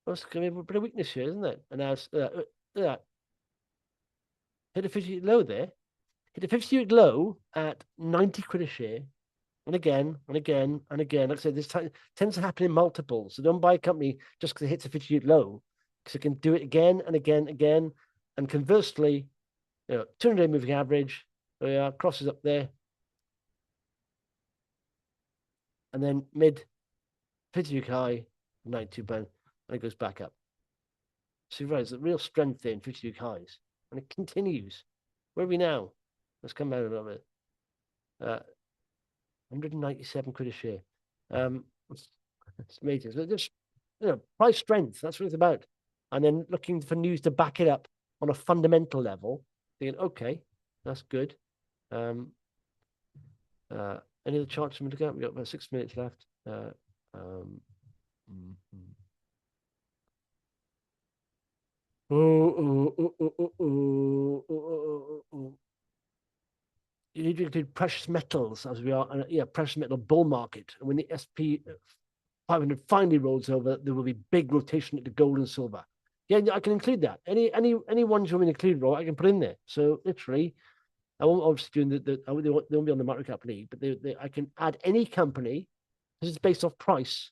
Well, it's going to be a bit of weakness here, isn't it? And now that. Hit a 50 low there. Hit a 50 low at 90 quid a share. And again. Like I said, this tends to happen in multiples. So don't buy a company just because it hits a 50 low, because it can do it again and again. And conversely, you know, 200-day moving average, there we are, crosses up there. And then mid 50-week high, £92, and it goes back up. So you realize the real strength there in 50-week highs. And it continues. Where are we now? Let's come down a little bit. 197 quid a share. It's major. So just, you know, price strength, that's what it's about. And then looking for news to back it up on a fundamental level, thinking, okay, that's good. Any other charts to look at? We've got about 6 minutes left. You need to include precious metals, as we are, precious metal bull market. And when the SP 500 finally rolls over, there will be big rotation into gold and silver. Yeah, I can include that. Any ones you want me to include, Rob, I can put in there. So literally, I won't obviously do they won't be on the market cap league, but I can add any company because it's based off price.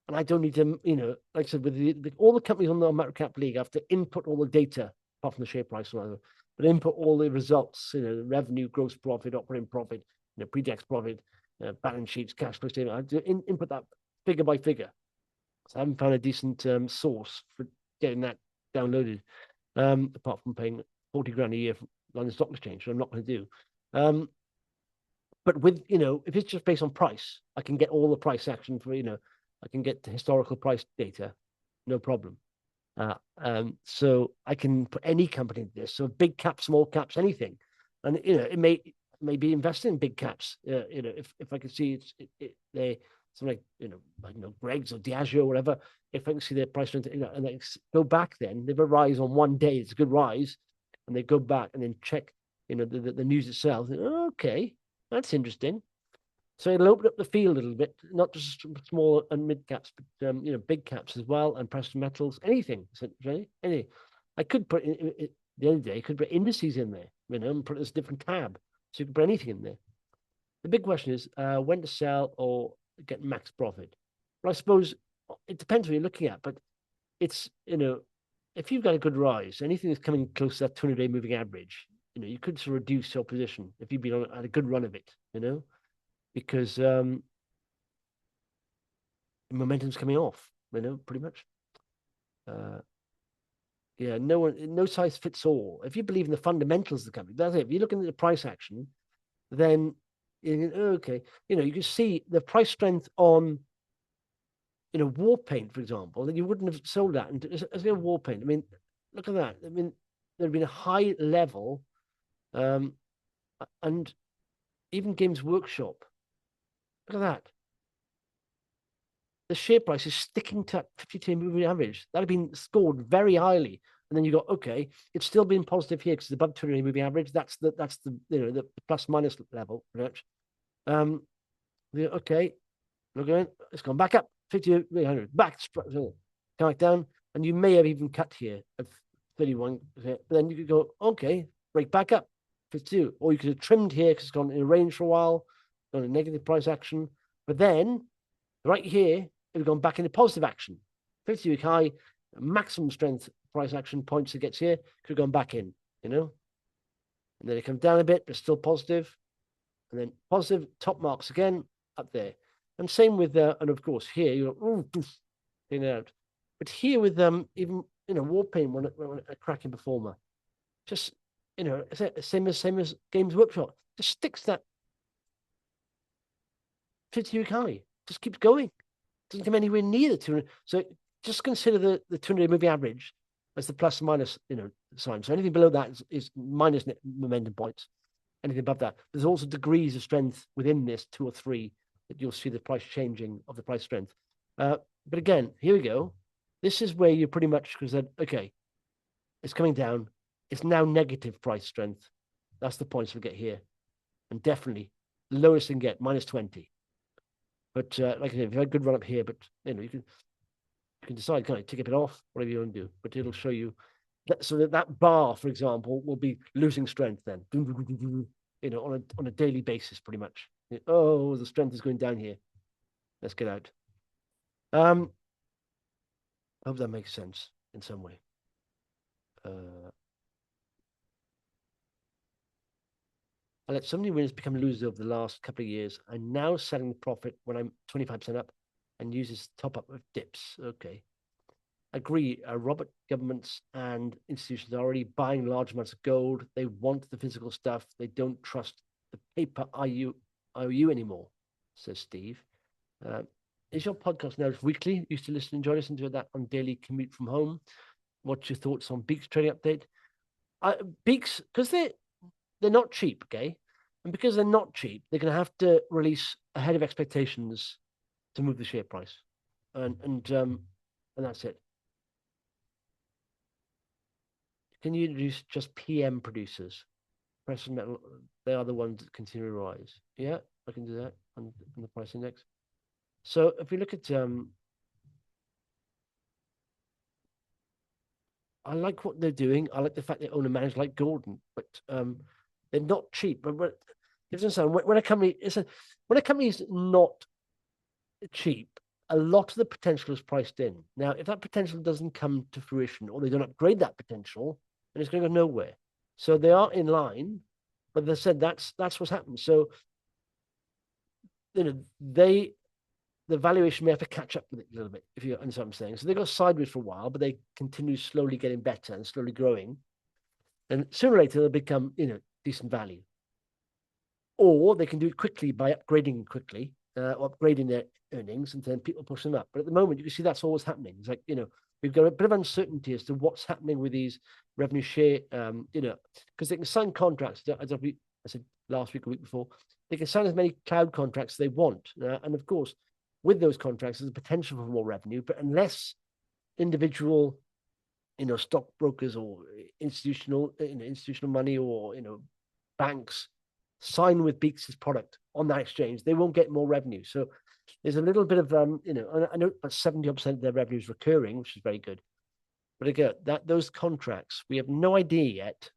And I don't need to, you know, like I said, with all the companies on the market cap league, I have to input all the data apart from the share price, but input all the results, you know, the revenue, gross profit, operating profit, you know, pre-tax profit, balance sheets, cash flow statement. I have to input that figure by figure. So I haven't found a decent source for getting that downloaded, apart from paying 40 grand a year for London Stock Exchange, which I'm not going to do. But with, if it's just based on price, I can get all the price action for, I can get the historical price data, no problem. So I can put any company in this. So big caps, small caps, anything. And, it may be invested in big caps, if I can see they, something like, Greg's or Diageo or whatever, if I can see their price, and they go back then, they've a rise on one day, it's a good rise, and they go back and then check, the news itself. Okay, that's interesting. So it'll open up the field a little bit, not just small and mid caps, but big caps as well, and precious metals, anything essentially. Anything. I could put the other day, I could put indices in there, and put this different tab, so you can put anything in there. The big question is when to sell or get max profit. Well, I suppose it depends what you're looking at, but it's if you've got a good rise, anything that's coming close to that 200-day moving average, you could sort of reduce your position if you've been on a good run of it, because momentum's coming off, pretty much. Yeah, no size fits all. If you believe in the fundamentals of the company, that's it. If you're looking at the price action, then okay, you can see the price strength on WARPAINT, for example, that you wouldn't have sold that. And as a WARPAINT, I mean, look at that. I mean, there'd been a high level, and even Games Workshop. Look at that. The share price is sticking to that 50-day moving average. That had been scored very highly. And then you go, okay, it's still been positive here because it's above 200-day moving average. That's the the plus minus level, pretty much. Okay, we're going, it's gone back up, 50, 300, back, come back down. And you may have even cut here at 31. But then you could go, okay, break back up, 52. Or you could have trimmed here because it's gone in a range for a while, gone a negative price action. But then right here, it would gone back into positive action. 50-week high, maximum strength price action points it gets here, could have gone back in, And then it comes down a bit, but still positive. And then positive, top marks again, up there. And same with, and of course, here, you're getting out. But here with even, WARPAINT, when a cracking performer, just, same as Games Workshop, just sticks that 50-week high, just keeps going. Doesn't come anywhere near the 200. So just consider the 200-day moving average as the plus minus, sign. So anything below that is minus momentum points. Anything above that, there's also degrees of strength within this 2 or 3 that you'll see the price changing of the price strength. But again, here we go. This is where you pretty much, because okay, it's coming down. It's now negative price strength. That's the points we get here. And definitely the lowest you can get, minus 20. But like I said, if you had a good run up here, but you can decide, kind of take a bit off, whatever you want to do. But it'll show you that, so that bar, for example, will be losing strength then. On a daily basis, pretty much. Oh, the strength is going down here. Let's get out. I hope that makes sense in some way. I let so many winners become losers over the last couple of years. I'm now selling the profit when I'm 25% up and use this top up with dips. Okay. Agree. Robert, governments and institutions are already buying large amounts of gold. They want the physical stuff. They don't trust the paper IOU anymore, says Steve. Is your podcast now weekly? Used to listen, enjoy listening to that on daily commute from home. What's your thoughts on BEEKS trading update? BEEKS, because they're not cheap, okay? And because they're not cheap, they're going to have to release ahead of expectations to move the share price. And that's it. Can you introduce just PM producers? Precious metal, they are the ones that continue to rise. Yeah, I can do that on the price index. So if we look at, I like what they're doing. I like the fact they own and manage like Gordon, but they're not cheap. But you understand, when a company is not cheap, a lot of the potential is priced in. Now, if that potential doesn't come to fruition, or they don't upgrade that potential, then it's going to go nowhere. So they are in line, but they said that's what's happened. So they're the valuation may have to catch up with it a little bit, if you understand what I'm saying. So they go sideways for a while, but they continue slowly getting better and slowly growing. And sooner or later, they'll become, decent value. Or they can do it quickly by upgrading quickly, or upgrading their earnings, and then people push them up. But at the moment, you can see that's always happening. It's like, we've got a bit of uncertainty as to what's happening with these revenue share, because they can sign contracts, as I said last week or week before, they can sign as many cloud contracts as they want. And of course, with those contracts, there's a potential for more revenue, but unless individual, stockbrokers or institutional money or, banks sign with BEEKS' product on that exchange, they won't get more revenue. So there's a little bit of, I know about 70% of their revenue is recurring, which is very good. But again, those contracts, we have no idea yet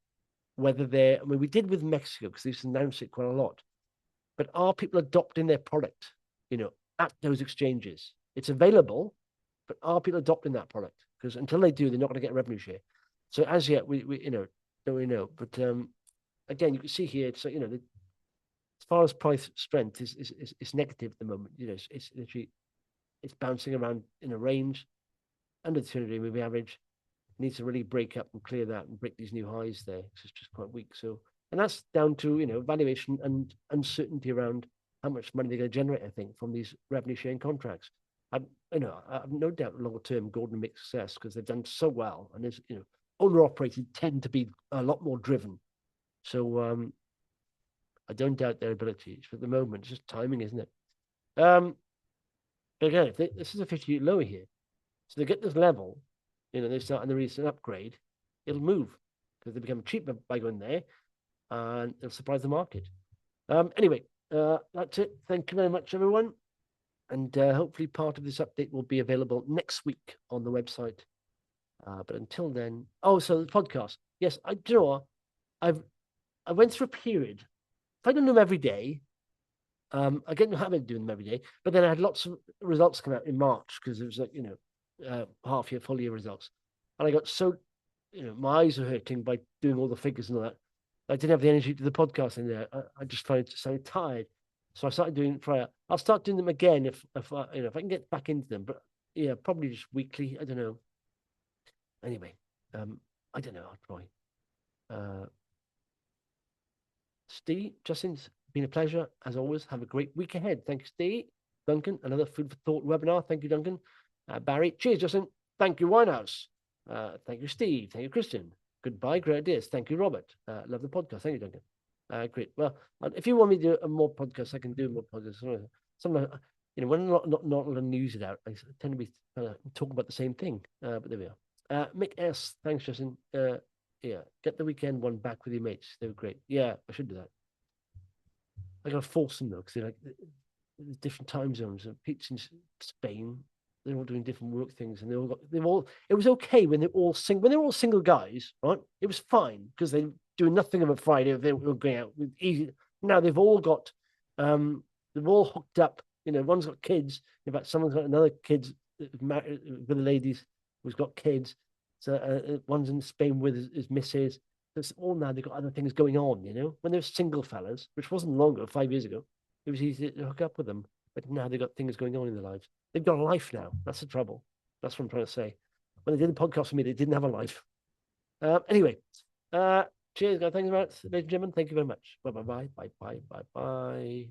whether they're, we did with Mexico because they've announced it quite a lot. But are people adopting their product, at those exchanges? It's available, but are people adopting that product? Because until they do, they're not going to get revenue share. So as yet, we don't really know. But again, you can see here, it's as far as price strength is negative at the moment. It's literally bouncing around in a range under the 200-day moving average. It needs to really break up and clear that and break these new highs there. It's just quite weak. So, and that's down to valuation and uncertainty around how much money they're going to generate, I think, from these revenue sharing contracts. I have no doubt longer term Gordon make success because they've done so well, and there's owner operated tend to be a lot more driven. So I don't doubt their abilities. But at the moment, it's just timing, isn't it? But again, this is a 50 lower here, so they get this level, they start and there is an upgrade, it'll move because they become cheaper by going there, and it'll surprise the market. Anyway, that's it. Thank you very much, everyone. And hopefully part of this update will be available next week on the website. But until then, so the podcast. Yes, do you know what? I went through a period. If I don't do them every day, I get in the habit of doing them every day. But then I had lots of results come out in March because it was like, half year, full year results. And I got so, my eyes are hurting by doing all the figures and all that. I didn't have the energy to do the podcast in there. I just found it so tired. So I started doing prior. I'll start doing them again if I can get back into them. But yeah, probably just weekly. I don't know. Anyway, I don't know. I'll try. Steve, Justin's been a pleasure as always. Have a great week ahead. Thanks, Steve. Duncan, another food for thought webinar. Thank you, Duncan. Barry, cheers, Justin. Thank you, Winehouse. Thank you, Steve. Thank you, Christian. Goodbye, great ideas. Thank you, Robert. Love the podcast. Thank you, Duncan. Great. Well, if you want me to do a more podcast, I can do more podcasts. Sometimes, when not a lot of news is out, I tend to be talking about the same thing. But there we are. Mick S. Thanks, Justin. Yeah, get the weekend one back with your mates. They were great. Yeah, I should do that. I gotta force them though, because they're like different time zones. Pete's in Spain. They're all doing different work things, and it was okay when they're all single guys, right? It was fine because they doing nothing on a Friday. They were going out with easy. Now they've all got, they've all hooked up. One's got kids. In fact, someone's got another kids married with the ladies who's got kids. So one's in Spain with his missus. It's all now they've got other things going on. When they're single fellas, which wasn't long ago, 5 years ago, it was easy to hook up with them. But now they've got things going on in their lives. They've got a life now. That's the trouble. That's what I'm trying to say. When they did the podcast with me, they didn't have a life. Anyway, cheers, guys. Thanks very much, ladies and gentlemen. Thank you very much. Bye.